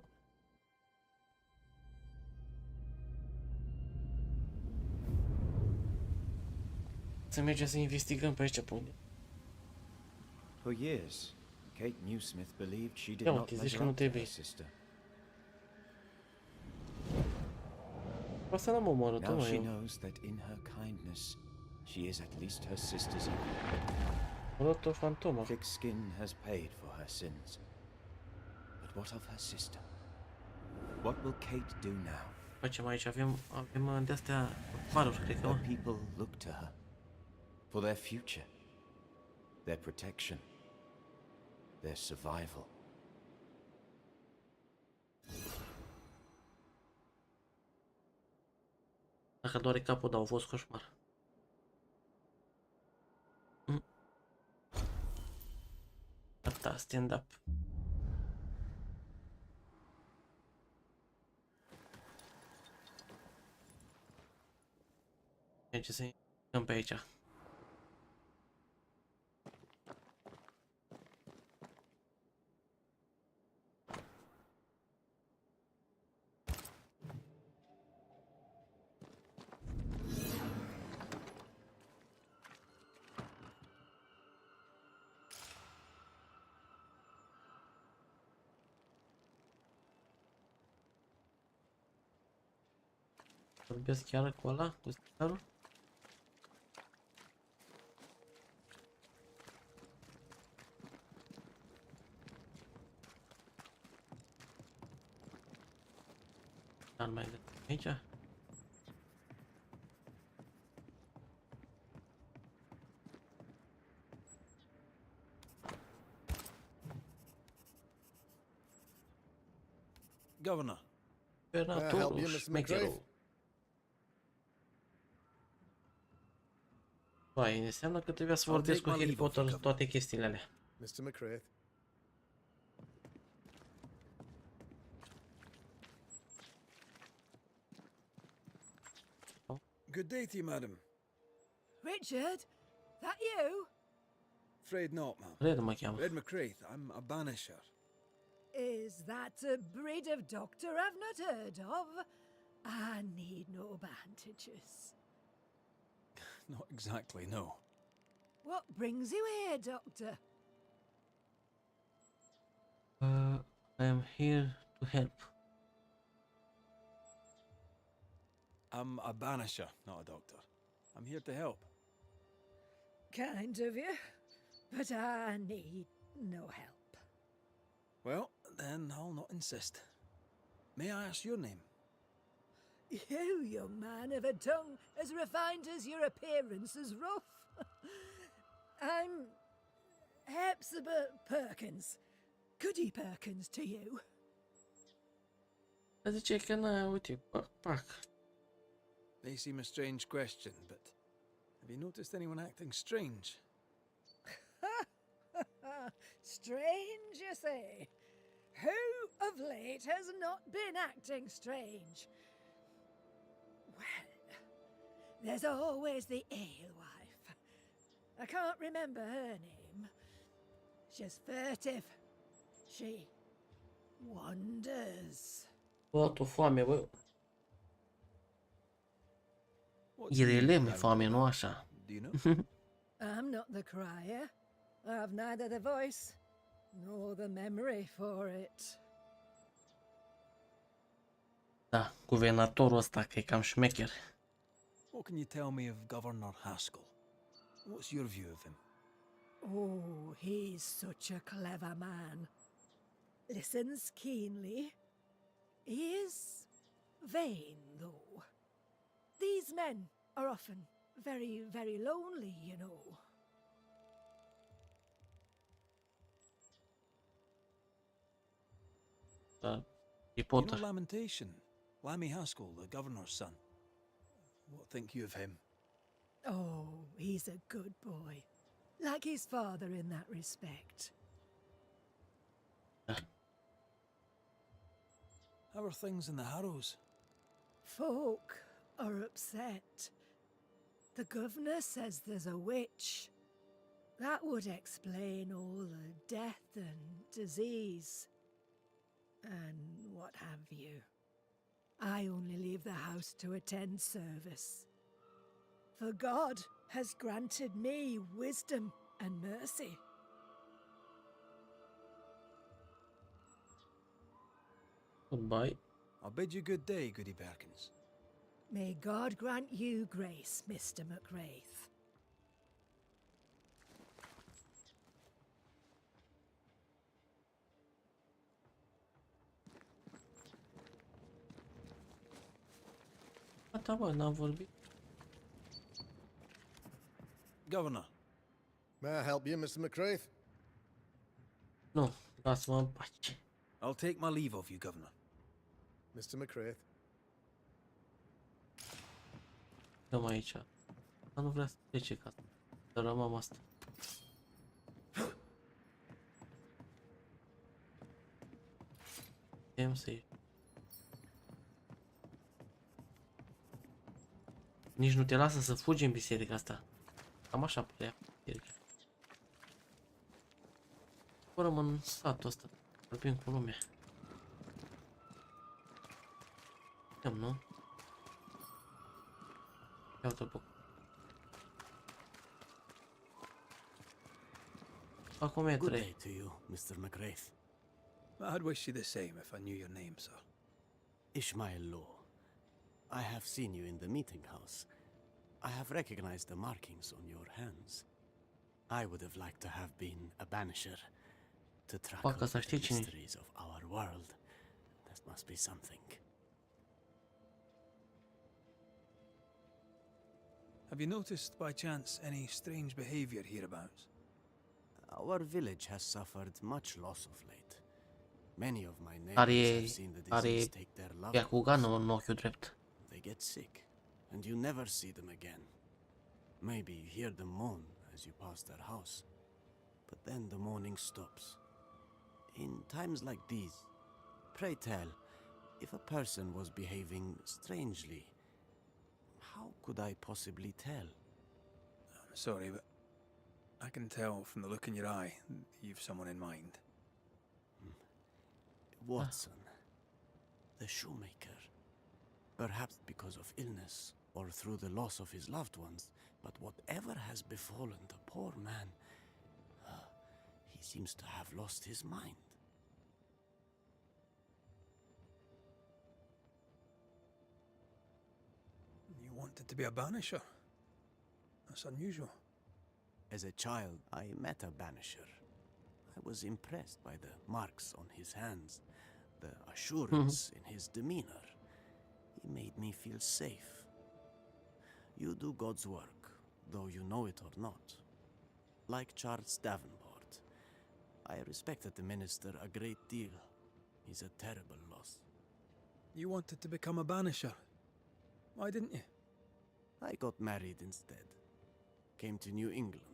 Speaker 2: Să mergem să investigăm pe aici punct.
Speaker 8: For years, Kate Newsmith believed she did
Speaker 2: Yeah,
Speaker 8: not
Speaker 2: it is
Speaker 8: measure
Speaker 2: gonna
Speaker 8: up to her
Speaker 2: be.
Speaker 8: sister.
Speaker 2: Asta n-am omorât-o,
Speaker 8: Now she
Speaker 2: eu.
Speaker 8: knows that in her kindness, she is at least her sister's equal.
Speaker 2: Omorât-o fantomă.
Speaker 8: Thick skin has paid for her sins. But what of her sister? What will Kate do now?
Speaker 2: Facem aici, avem de-astea baruri, cred că,
Speaker 8: Her
Speaker 2: mă.
Speaker 8: people look to her for their future, their protection, their survival.
Speaker 2: Dacă doare capul, dar au fost coșmar. Gata, stand up. Ce să intrăm pe aici. Vorbesc chiar cu ăla, cu spitalul? Dar mai găsim aici?
Speaker 3: Governor,
Speaker 2: Guvernatorul,
Speaker 6: Mr.
Speaker 2: șmecherul.
Speaker 6: McGrath?
Speaker 2: Păi, înseamnă că trebuia să vorbesc cu Harry Potter toate chestiile alea.
Speaker 6: Mr. McGrath.
Speaker 3: good day to you, madam.
Speaker 5: Richard? That you?
Speaker 3: Afraid not, ma'am.
Speaker 2: Red mă cheamă.
Speaker 3: Red McCraith, I'm a banisher.
Speaker 5: Is that a breed of doctor I've not heard of? I need no bandages.
Speaker 3: Not exactly, no.
Speaker 5: What brings you here, Doctor?
Speaker 2: I am here to help.
Speaker 3: I'm a banisher, not a doctor. I'm here to help.
Speaker 5: Kind of you, but I need no help.
Speaker 3: Well, then I'll not insist. May I ask your name?
Speaker 5: You, young man, have a tongue as refined as your appearance is rough. I'm Hepzibah Perkins. Goody Perkins to you.
Speaker 2: Zice că na, uite, pac.
Speaker 3: May seem a strange question, but have you noticed anyone acting strange?
Speaker 5: Strange, you say? Who of late has not been acting strange? Well, there's always the alewife. I can't remember her name. She's furtive. She wanders.
Speaker 2: Bă, tu foame, bă.
Speaker 3: What's the
Speaker 2: Irele
Speaker 3: meaning
Speaker 2: mi
Speaker 3: of
Speaker 2: foame,
Speaker 3: that?
Speaker 2: nu așa.
Speaker 3: Do you know?
Speaker 5: I'm not the crier. I've neither the voice nor the memory for it.
Speaker 2: Da, guvernatorul ăsta, că e cam șmecher.
Speaker 3: What can you tell me of Governor Haskell? What's your view of him?
Speaker 5: Oh, he's such a clever man. Listens keenly. He is vain, though. These men are often very, very lonely, you know.
Speaker 2: Da, e
Speaker 3: You know
Speaker 2: Potter.
Speaker 3: Lamentation, Lammy Haskell, the governor's son. What think you of him?
Speaker 5: Oh, he's a good boy. Like his father in that respect.
Speaker 2: Da.
Speaker 3: How are things in the Harrows?
Speaker 5: Folk are upset. The governor says there's a witch. That would explain all the death and disease. And what have you. I only leave the house to attend service. For God has granted me wisdom and mercy.
Speaker 2: Goodbye.
Speaker 3: I'll bid you good day, Goody Perkins.
Speaker 5: May God grant you grace, Mr. McGrath.
Speaker 2: Gata, bă, n-am vorbit.
Speaker 3: Governor,
Speaker 6: May I help you, Mr. McCraith?
Speaker 2: Nu, lasă-mă în pace.
Speaker 3: I'll take my leave of you, Governor.
Speaker 6: Mr. McCraith.
Speaker 2: Dăm aici. Dar nu vrea să plece ca să rămăm asta. Putem să ieși. Nici nu te lasă să fugi în biserica asta. Cam așa părea biserica. Fără în satul ăsta. Vorbim cu lumea. Putem, nu? Ia uite-l pe acum e
Speaker 9: Good
Speaker 2: 3.
Speaker 9: day to you, Mr. McCraith.
Speaker 3: I'd wish you the same if I knew your name, sir.
Speaker 9: Ishmael Law. I have seen you in the meeting house. I have recognized the markings on your hands. I would have liked to have been a banisher to track
Speaker 2: Facă să
Speaker 9: the
Speaker 2: știi cine.
Speaker 9: mysteries of our world. That must be something.
Speaker 3: Have you noticed by chance any strange behavior hereabouts?
Speaker 9: Our village has suffered much loss of late. Many of my neighbors have seen the disease take their loved
Speaker 2: Ia cu ganul în ochiul drept.
Speaker 9: They get sick, and you never see them again. Maybe you hear them moan as you pass their house, but then the moaning stops. In times like these, pray tell, if a person was behaving strangely, how could I possibly tell?
Speaker 3: I'm sorry, but I can tell from the look in your eye that you've someone in mind.
Speaker 9: Watson, the shoemaker. Perhaps because of illness or through the loss of his loved ones, but whatever has befallen the poor man, he seems to have lost his mind.
Speaker 3: You wanted to be a banisher? That's unusual.
Speaker 9: As a child, I met a banisher. I was impressed by the marks on his hands, the assurance in his demeanor. He made me feel safe. You do God's work, though you know it or not. Like Charles Davenport, I respected the minister a great deal. He's a terrible loss.
Speaker 3: You wanted to become a banisher. Why didn't you?
Speaker 9: I got married instead. Came to New England.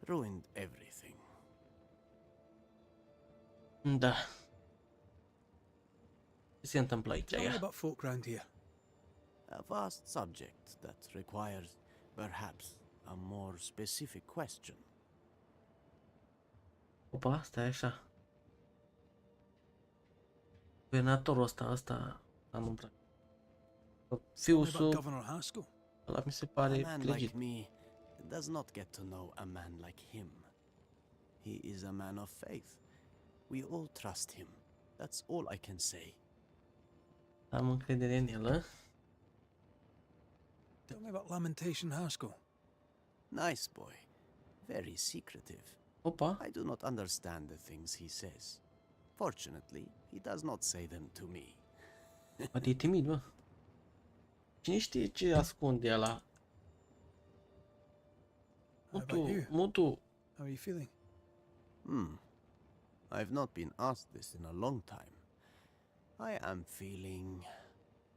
Speaker 9: Ruined everything.
Speaker 2: Da. Ce se întâmplă aici?
Speaker 3: Tell me
Speaker 2: Ia.
Speaker 3: about folk round here.
Speaker 9: A vast subject that requires, perhaps, a more specific question.
Speaker 2: Opa, stai așa. Guvernatorul ăsta nu-mi place.
Speaker 3: Tell me about
Speaker 2: Fiusul
Speaker 3: Governor Haskell.
Speaker 2: ăla mi se
Speaker 9: A
Speaker 2: pare
Speaker 9: man
Speaker 2: legit.
Speaker 9: like me does not get to know a man like him. He is a man of faith. We all trust him. That's all I can say.
Speaker 2: Am încredere în el, ă?
Speaker 3: Tell me about Lamentation Haskell.
Speaker 9: Nice boy. Very secretive.
Speaker 2: Opa,
Speaker 9: I do not understand the things he says. Fortunately, he does not say them to me.
Speaker 2: poate e timid, mă. Cine știe ce ascunde ăla?
Speaker 3: How about you?
Speaker 2: Mutu.
Speaker 3: How are you feeling?
Speaker 9: I've not been asked this in a long time. I am feeling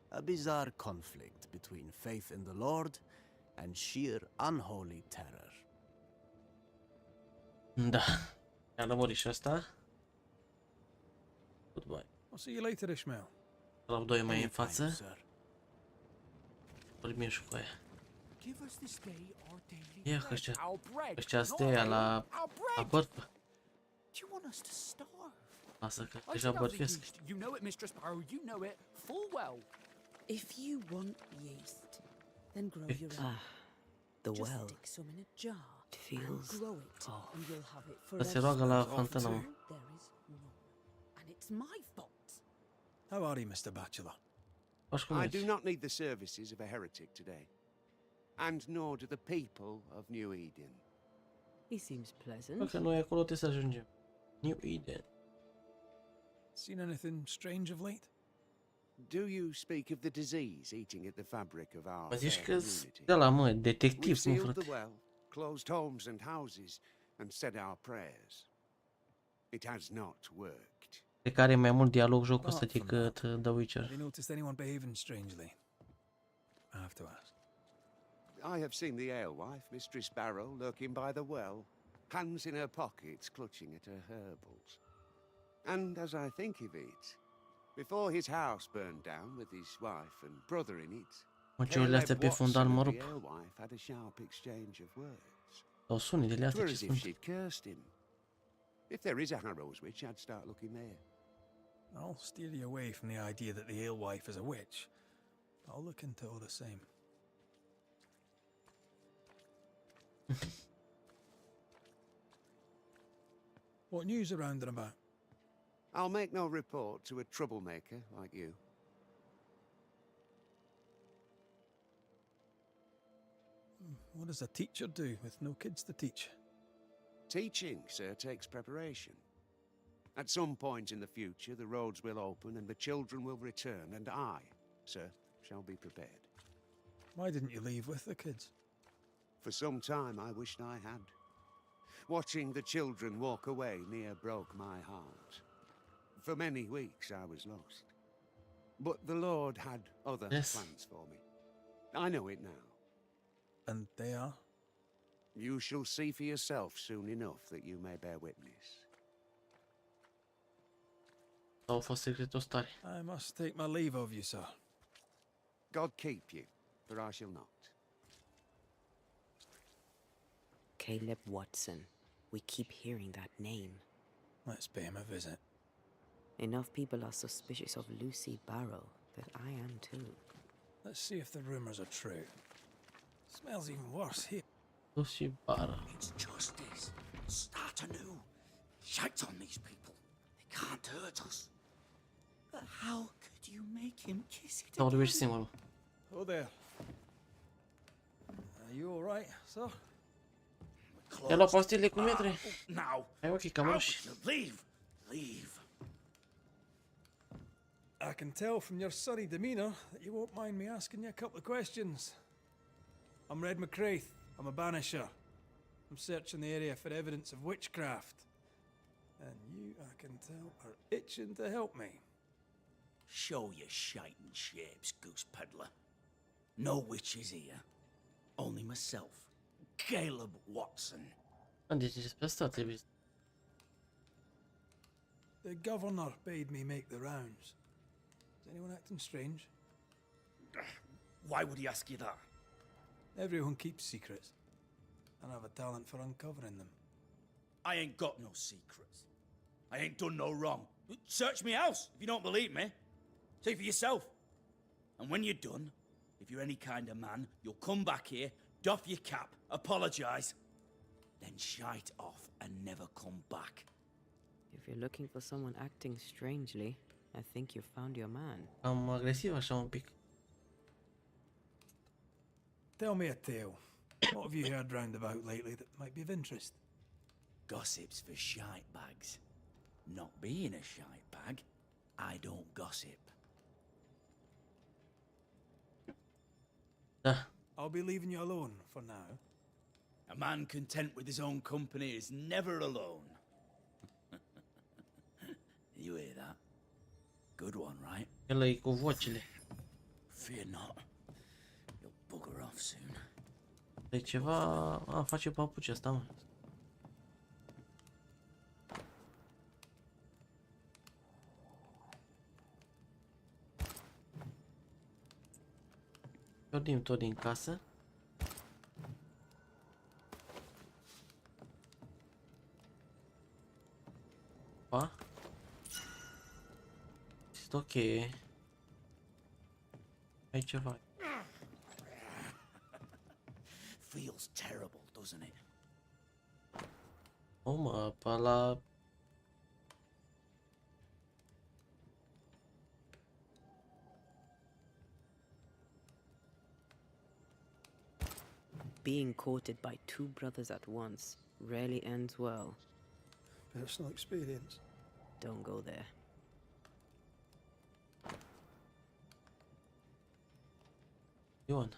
Speaker 9: a bizarre conflict between faith in the Lord and sheer unholy terror.
Speaker 2: Da. I-a lămurit și ăsta. Goodbye.
Speaker 3: I'll see you later, Ishmael.
Speaker 2: La doi mai în
Speaker 9: Anytime,
Speaker 2: față.
Speaker 9: sir.
Speaker 2: Vorbim și cu aia.
Speaker 4: Give us this day our daily
Speaker 2: Ia
Speaker 4: bread,
Speaker 2: ăștia.
Speaker 4: our bread,
Speaker 2: Ăștia
Speaker 4: not
Speaker 2: stea
Speaker 4: ale,
Speaker 2: la
Speaker 4: our bread.
Speaker 2: bărfă.
Speaker 4: Do you want us to starve?
Speaker 2: Lasă că
Speaker 4: I
Speaker 2: deja
Speaker 4: don't have the
Speaker 2: bărfesc.
Speaker 4: yeast. You know it, Mistress Sparrow. You know it full well.
Speaker 10: If you want yeast, then grow your own.
Speaker 1: Ah, the
Speaker 10: Just
Speaker 1: well.
Speaker 10: stick some in a jar
Speaker 1: It feels.
Speaker 10: and grow it, and you'll have it
Speaker 2: Dar se
Speaker 10: forever.
Speaker 2: roagă la
Speaker 3: Offer
Speaker 2: fântână,
Speaker 3: to-
Speaker 2: mă.
Speaker 10: There is none, and it's my fault.
Speaker 3: How are you, Mr. Bachelor?
Speaker 2: Faci cum
Speaker 11: I
Speaker 2: ești?
Speaker 11: do not need the services of a heretic today, and nor do the people of New Eden.
Speaker 1: He seems
Speaker 2: Bă,
Speaker 1: pleasant.
Speaker 2: că noi acolo trebuie să ajungem. New Eden.
Speaker 3: Seen anything strange of late?
Speaker 11: Do you speak of the disease eating at the fabric of our
Speaker 2: Mă zici
Speaker 11: fair
Speaker 2: că
Speaker 11: community?
Speaker 2: de la mă,
Speaker 11: We've
Speaker 2: detectiv, mă,
Speaker 11: sealed
Speaker 2: frate.
Speaker 11: the well, closed homes and houses, and said our prayers. It has not worked.
Speaker 2: Cred că are mai mult dialog jocul ăsta
Speaker 3: Apart from
Speaker 2: decât
Speaker 3: that,
Speaker 2: The Witcher.
Speaker 3: have you noticed anyone behaving strangely? I have to ask.
Speaker 11: I have seen the alewife, Mistress Barrow, lurking by the well, hands in her pockets, clutching at her herbals. And as I think of it, before his house burned down with his wife and brother in it,
Speaker 2: Măciurile astea pe fundal mă rup.
Speaker 11: the alewife had a sharp exchange of words.
Speaker 2: Sau sunetele astea
Speaker 11: It
Speaker 2: ce
Speaker 11: were as if
Speaker 2: sunt.
Speaker 11: she'd cursed him. If there is a Harrow's witch, I'd start looking there.
Speaker 3: I'll steer you away from the idea that the alewife is a witch. I'll look into all the same. What news around and about?
Speaker 11: I'll make no report to a troublemaker like you.
Speaker 3: What does a teacher do with no kids to teach?
Speaker 11: Teaching, sir, takes preparation. At some point in the future, the roads will open and the children will return, and I, sir, shall be prepared.
Speaker 3: Why didn't you leave with the kids?
Speaker 11: For some time I wished I had. Watching the children walk away near broke my heart. For many weeks I was lost. But the Lord had other plans for me. I know it now.
Speaker 3: And they are?
Speaker 11: You shall see for yourself soon enough that you may bear witness.
Speaker 2: Sau a fost secretos tare.
Speaker 3: I must take my leave of you, sir.
Speaker 11: God keep you, for I shall not.
Speaker 1: Caleb Watson. We keep hearing that name.
Speaker 3: Let's pay him a visit.
Speaker 1: Enough people are suspicious of Lucy Barrow that I am too.
Speaker 3: Let's see if the rumors are true. Smells even worse here.
Speaker 2: Lucy Barrow.
Speaker 4: It's justice. Start anew. Shite on these people. They can't hurt us. But how could you make him kiss it
Speaker 2: Sau
Speaker 4: again?
Speaker 2: vorbești singur.
Speaker 3: Oh there. Are you all right, sir?
Speaker 2: I-a luat pastile cu metre.
Speaker 4: Now.
Speaker 2: Ai ochii cam roșii.
Speaker 4: Leave. Leave.
Speaker 3: I can tell from your sunny demeanour that you won't mind me asking you a couple of questions. I'm Red McCraith. I'm a banisher. I'm searching the area for evidence of witchcraft. And you, I can tell, are itching to help me.
Speaker 4: Show your shiting shapes, goose peddler. No witches here. Only myself, Caleb Watson.
Speaker 2: Deci despre asta trebuie.
Speaker 3: The governor bade me make the rounds. Is anyone acting strange?
Speaker 4: Why would he ask you that?
Speaker 3: Everyone keeps secrets, and I have a talent for uncovering them.
Speaker 4: I ain't got no secrets. I ain't done no wrong. Search me house if you don't believe me. See for yourself. And when you're done, if you're any kind of man, you'll come back here, doff your cap, apologise, then shite off and never come back.
Speaker 1: If you're looking for someone acting strangely, I think you've found your man.
Speaker 2: Am agresiv așa un pic.
Speaker 3: Tell me a tale. What have you heard round about lately that might be of interest?
Speaker 4: Gossip's for shite bags. Not being a shite bag, I don't gossip.
Speaker 2: Da.
Speaker 3: I'll be leaving you alone for now.
Speaker 4: A man content with his own company is never alone. You hear that? Good one, right?
Speaker 2: El e cu vocile.
Speaker 4: Fear not. You'll bugger off soon.
Speaker 2: E ceva... A, face papuci asta, mă. Pornim tot din casă. Pa. Este ok. Ai ceva.
Speaker 4: Feels terrible, doesn't it?
Speaker 2: O, mă, pe la...
Speaker 1: Being courted by two brothers at once rarely ends well.
Speaker 3: Personal experience.
Speaker 1: Don't go there.
Speaker 2: Ion.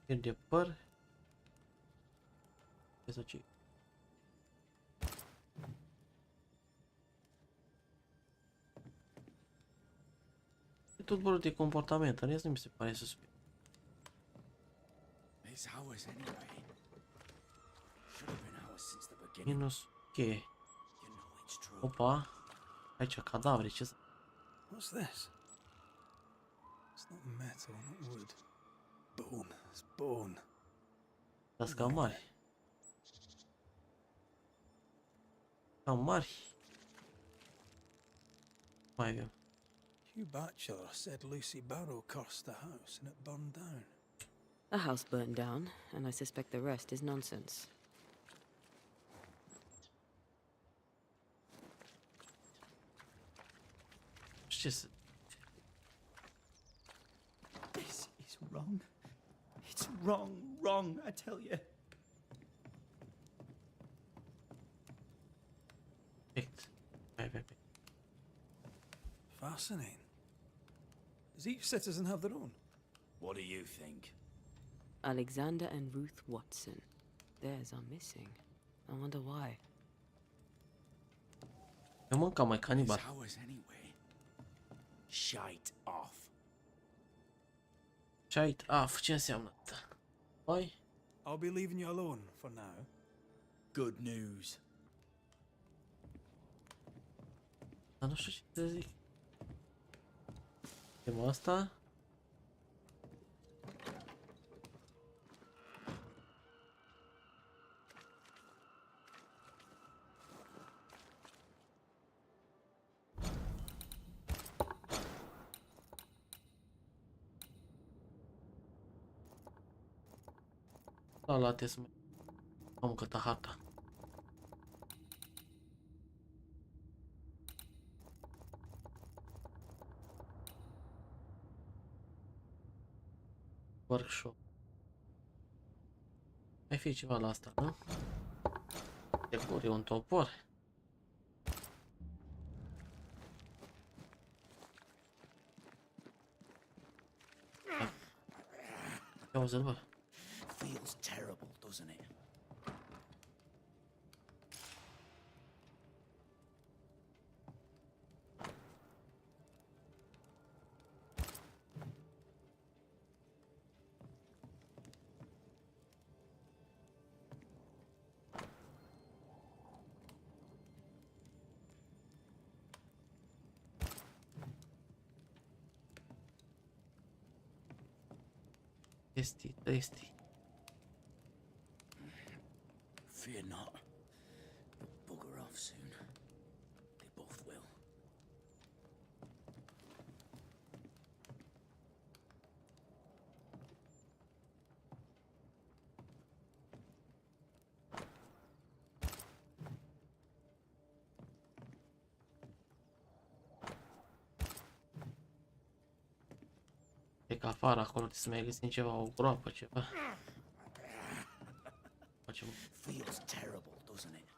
Speaker 2: Fir de păr. Ce ce? E tot vorba de comportament, în rest nu mi se pare suspect.
Speaker 4: It's ours anyway. Should have been ours since the beginning.
Speaker 2: Minus ok.
Speaker 4: You know it's true.
Speaker 2: Opa. Aici cadavre, ce să...
Speaker 3: What's this? It's not metal, not wood. Bone. It's bone.
Speaker 2: Dar cam mari. Cam mari. Mai avem.
Speaker 3: Hugh Batchelor said Lucy Barrow cursed the house and it burned down.
Speaker 1: The house burned down, and I suspect the rest is nonsense.
Speaker 2: Ce să...
Speaker 4: This is wrong. It's wrong, I tell you.
Speaker 2: Perfect. Mai avem.
Speaker 3: Fascinating. Does each citizen have their own?
Speaker 4: What do you think?
Speaker 1: Alexander and Ruth Watson. Theirs are missing. I wonder why.
Speaker 2: Eu mâncam mai canibal.
Speaker 4: It's ours anyway. Shite off.
Speaker 2: Shite off, ce înseamnă asta? Mai?
Speaker 3: I'll be leaving you alone for now.
Speaker 4: Good news.
Speaker 2: Dar nu știu ce să zic. Facem asta. La te mai am câtă hata. Workshop. Mai fi ceva la asta, nu? E un topor. Ia uzi-l, bă.
Speaker 4: Feels terrible, doesn't it?
Speaker 2: Tasty.
Speaker 4: Fear not. They'll bugger off soon. They both will.
Speaker 2: E că afară acolo trebuie să mai găsim ceva, o groapă, ceva. Facem...
Speaker 4: Feels terrible, doesn't it?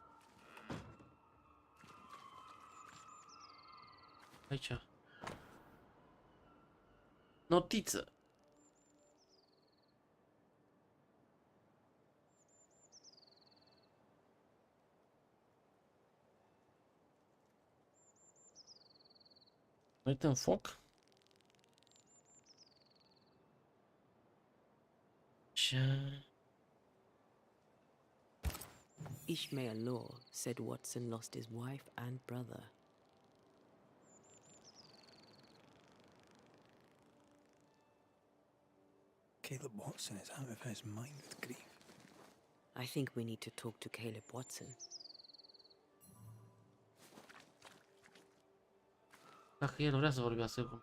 Speaker 2: Aici. Notiță. Uităm foc. Ce...
Speaker 1: Ishmael Law said Watson lost his wife and brother.
Speaker 3: Caleb Watson is out of his mind with grief.
Speaker 1: I think we need to talk to Caleb Watson.
Speaker 2: Dacă el vrea să vorbească cu...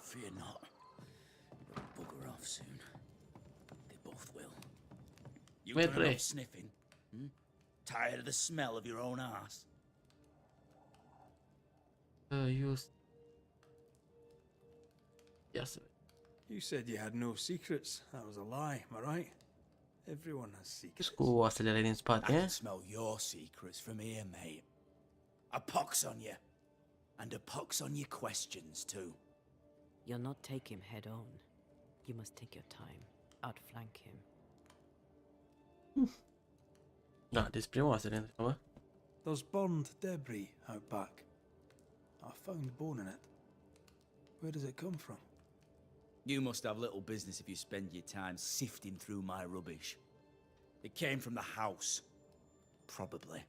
Speaker 4: Fear not. They'll bugger off soon. They both will. You
Speaker 2: Wait,
Speaker 4: done
Speaker 2: wait.
Speaker 4: enough sniffing? Hmm? Tired of the smell of your own ass?
Speaker 2: Yes.
Speaker 3: You said you had no secrets. That was a lie, am I right? Everyone has secrets.
Speaker 2: Cu oasele din
Speaker 4: I
Speaker 2: spate,
Speaker 4: can smell your secrets from here, mate. A pox on you. And a pox on your questions, too.
Speaker 1: You'll not take him head on. You must take your time. Outflank him.
Speaker 2: Da, despre oasele, întreabă.
Speaker 3: There's burned debris out back. I found bone in it. Where does it come from?
Speaker 4: You must have little business if you spend your time sifting through my rubbish. It came from the house. Probably.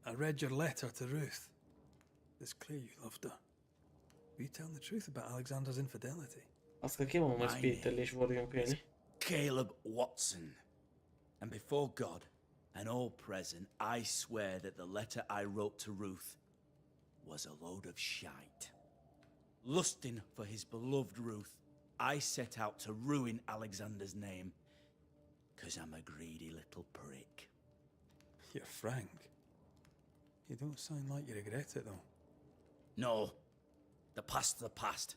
Speaker 3: I read your letter to Ruth. It's clear you loved her. Were you telling the truth about Alexander's infidelity?
Speaker 2: Asta chemă mă spiritele și vorbim cu ele.
Speaker 4: Caleb Watson. And before God and all present, I swear that the letter I wrote to Ruth was a load of shite. Lusting for his beloved Ruth, I set out to ruin Alexander's name, 'cause I'm a greedy little prick.
Speaker 3: You're frank. You don't sound like you regret it, though.
Speaker 4: No. The past's the past.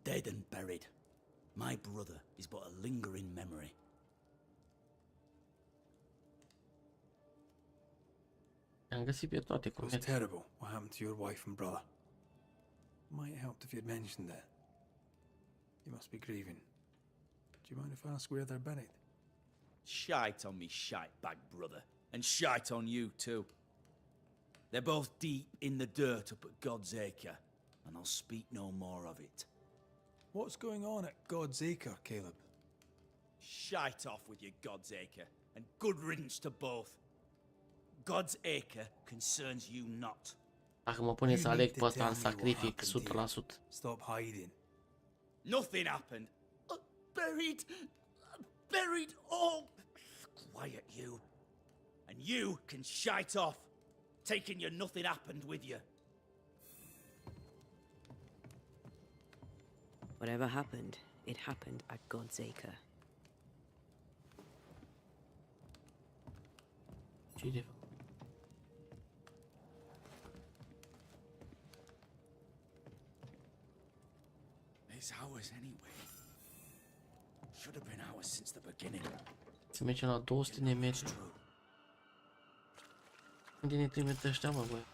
Speaker 4: Dead and buried. My brother is but a lingering memory.
Speaker 2: Am găsit pe toate
Speaker 3: It
Speaker 2: cum
Speaker 3: was terrible what happened to your wife and brother. Might have helped if you'd mentioned it. You must be grieving. Do you mind if I ask where they're buried?
Speaker 4: Shite on me, shite bag brother. And shite on you, too. They're both deep in the dirt up at God's Acre, and I'll speak no more of it.
Speaker 3: What's going on at God's Acre, Caleb?
Speaker 4: Shite off with your God's Acre, and good riddance to both. God's Acre concerns you not.
Speaker 2: Dacă mă pune să aleg pe ăsta, îl sacrific 100%.
Speaker 3: Stop hiding.
Speaker 4: Nothing happened. Buried all. Quiet, you. And you can shite off, taking your nothing happened with you.
Speaker 1: Whatever happened, it happened at God's Acre.
Speaker 2: Ce de
Speaker 4: It's ours anyway. Should have been ours since the beginning.
Speaker 2: Se mergem la 200 de metri. Unde ne trimite ăștia, mă, băi?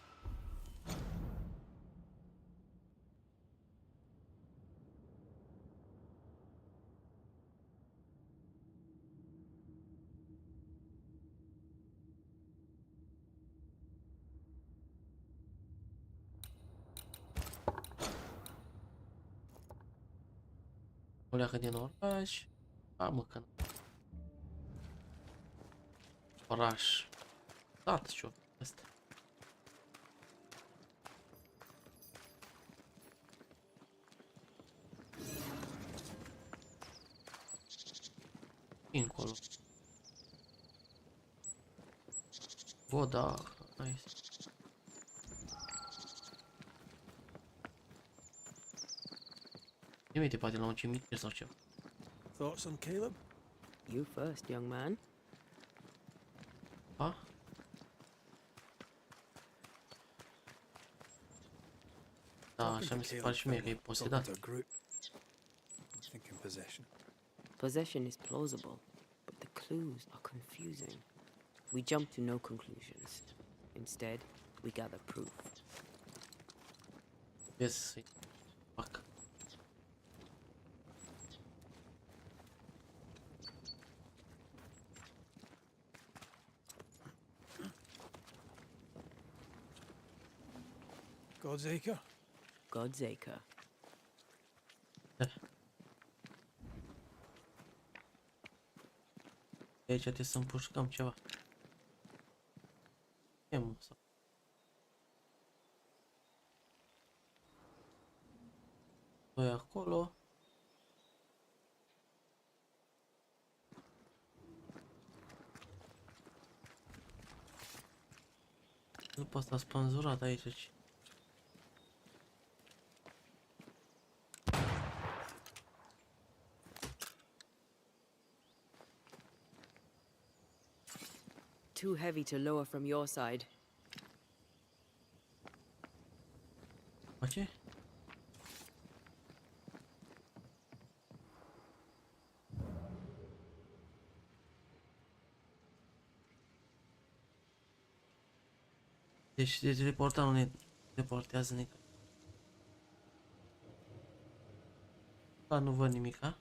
Speaker 2: O leacă din oraș. A, mă, că... Oraș. Dați ce-o ăsta. Încolo. Voda. Nice. Uite, poate la un cimitir sau ceva.
Speaker 3: Thoughts on Caleb?
Speaker 1: You first, young man.
Speaker 2: A? Da, așa mi se pare și mie că e posedat.
Speaker 1: Possession is plausible, but the clues are confusing. We jump to no conclusions. Instead, we gather proof.
Speaker 2: Yes, fuck.
Speaker 3: God's Acre?
Speaker 1: God's Acre.
Speaker 2: De aici trebuie să împușcăm ceva. E mă, sau... Doi acolo. După asta spânzurat aici.
Speaker 1: Too heavy to lower from your side.
Speaker 2: Ce? Deci de teleporta nu ne deportează nici. Da, nu văd nimica.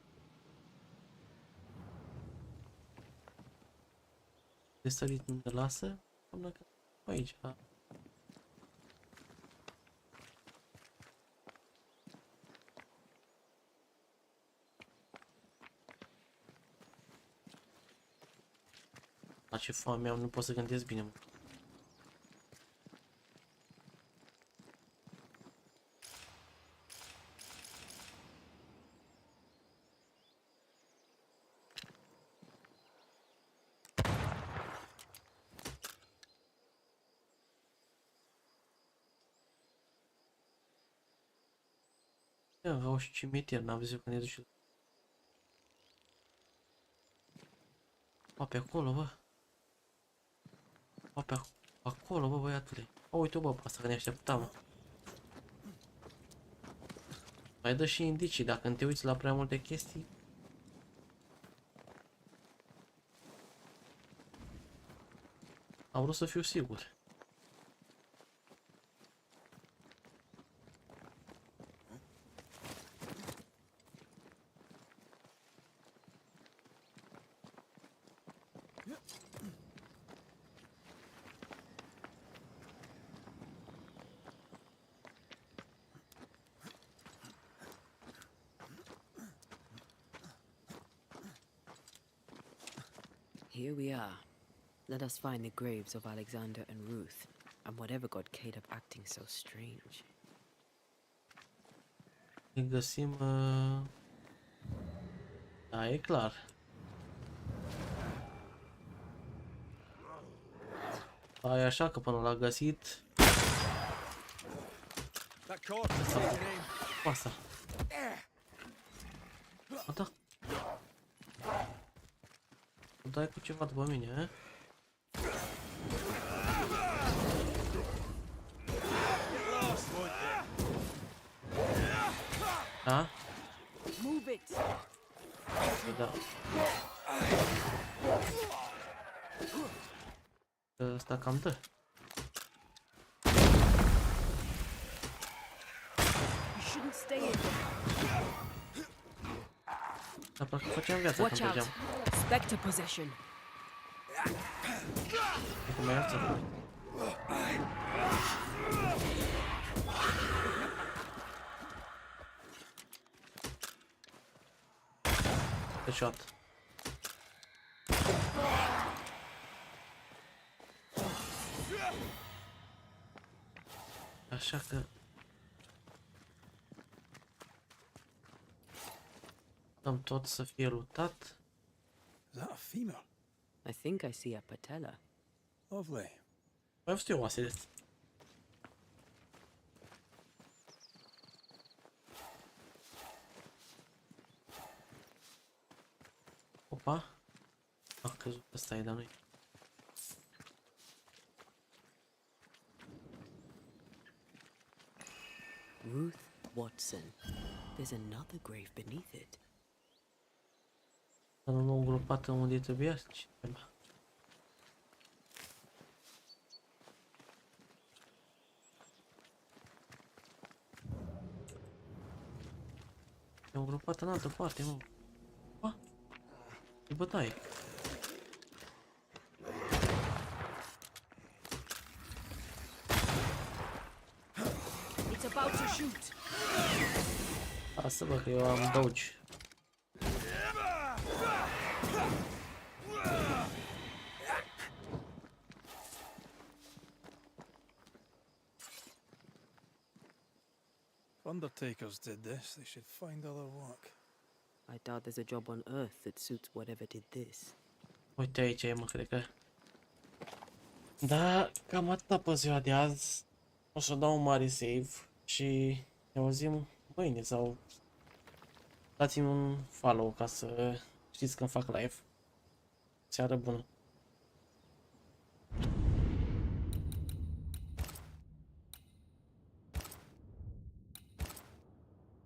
Speaker 2: De sărit nu ne lasă. Înseamnă că aici. La ce foame am, nu pot să gândesc bine. Vreau și cimitir, n-am văzut când ne duce. Pe acolo, bă. Pe acolo, bă, băiatule. O, uite-o, bă, pe asta că ne așteptam, mă. Mai dă și indicii, dacă nu te uiți la prea multe chestii. Am vrut să fiu sigur.
Speaker 1: Here we are. Let us find the graves of Alexander and Ruth, and whatever got Caleb acting so strange.
Speaker 2: Îi găsim... Da, e clar. Da, e așa că până l-a găsit... Asta. A, da. Dai cu ceva după mine, eh? Da? Da. Ăsta cam dă. Dar parcă făceam viața când mergeam.
Speaker 1: Spectre possession.
Speaker 2: Cum e asta? Headshot. Așa că... Dăm tot să fie lutat.
Speaker 3: Is that a femur?
Speaker 1: I think I see a patella.
Speaker 3: Lovely.
Speaker 2: Mai văzut eu oasele. Opa. A căzut ăsta e de noi.
Speaker 1: Ruth Watson. There's another grave beneath it.
Speaker 2: Dar nu îngropată unde trebuia cineva. E îngropată în altă parte, mă. Opa. E bătaie.
Speaker 1: It's about to shoot.
Speaker 2: Lasă, bă, că eu am dodge.
Speaker 3: Undertakers did this. They should find other work.
Speaker 1: I doubt there's a job on Earth that suits whatever did this.
Speaker 2: Uite aici e, mă, cred că... Da, cam atâta pe ziua de azi. O să dau un mare save și ne auzim mâine sau... Dați-mi un follow ca să știți când fac live. Seară bună!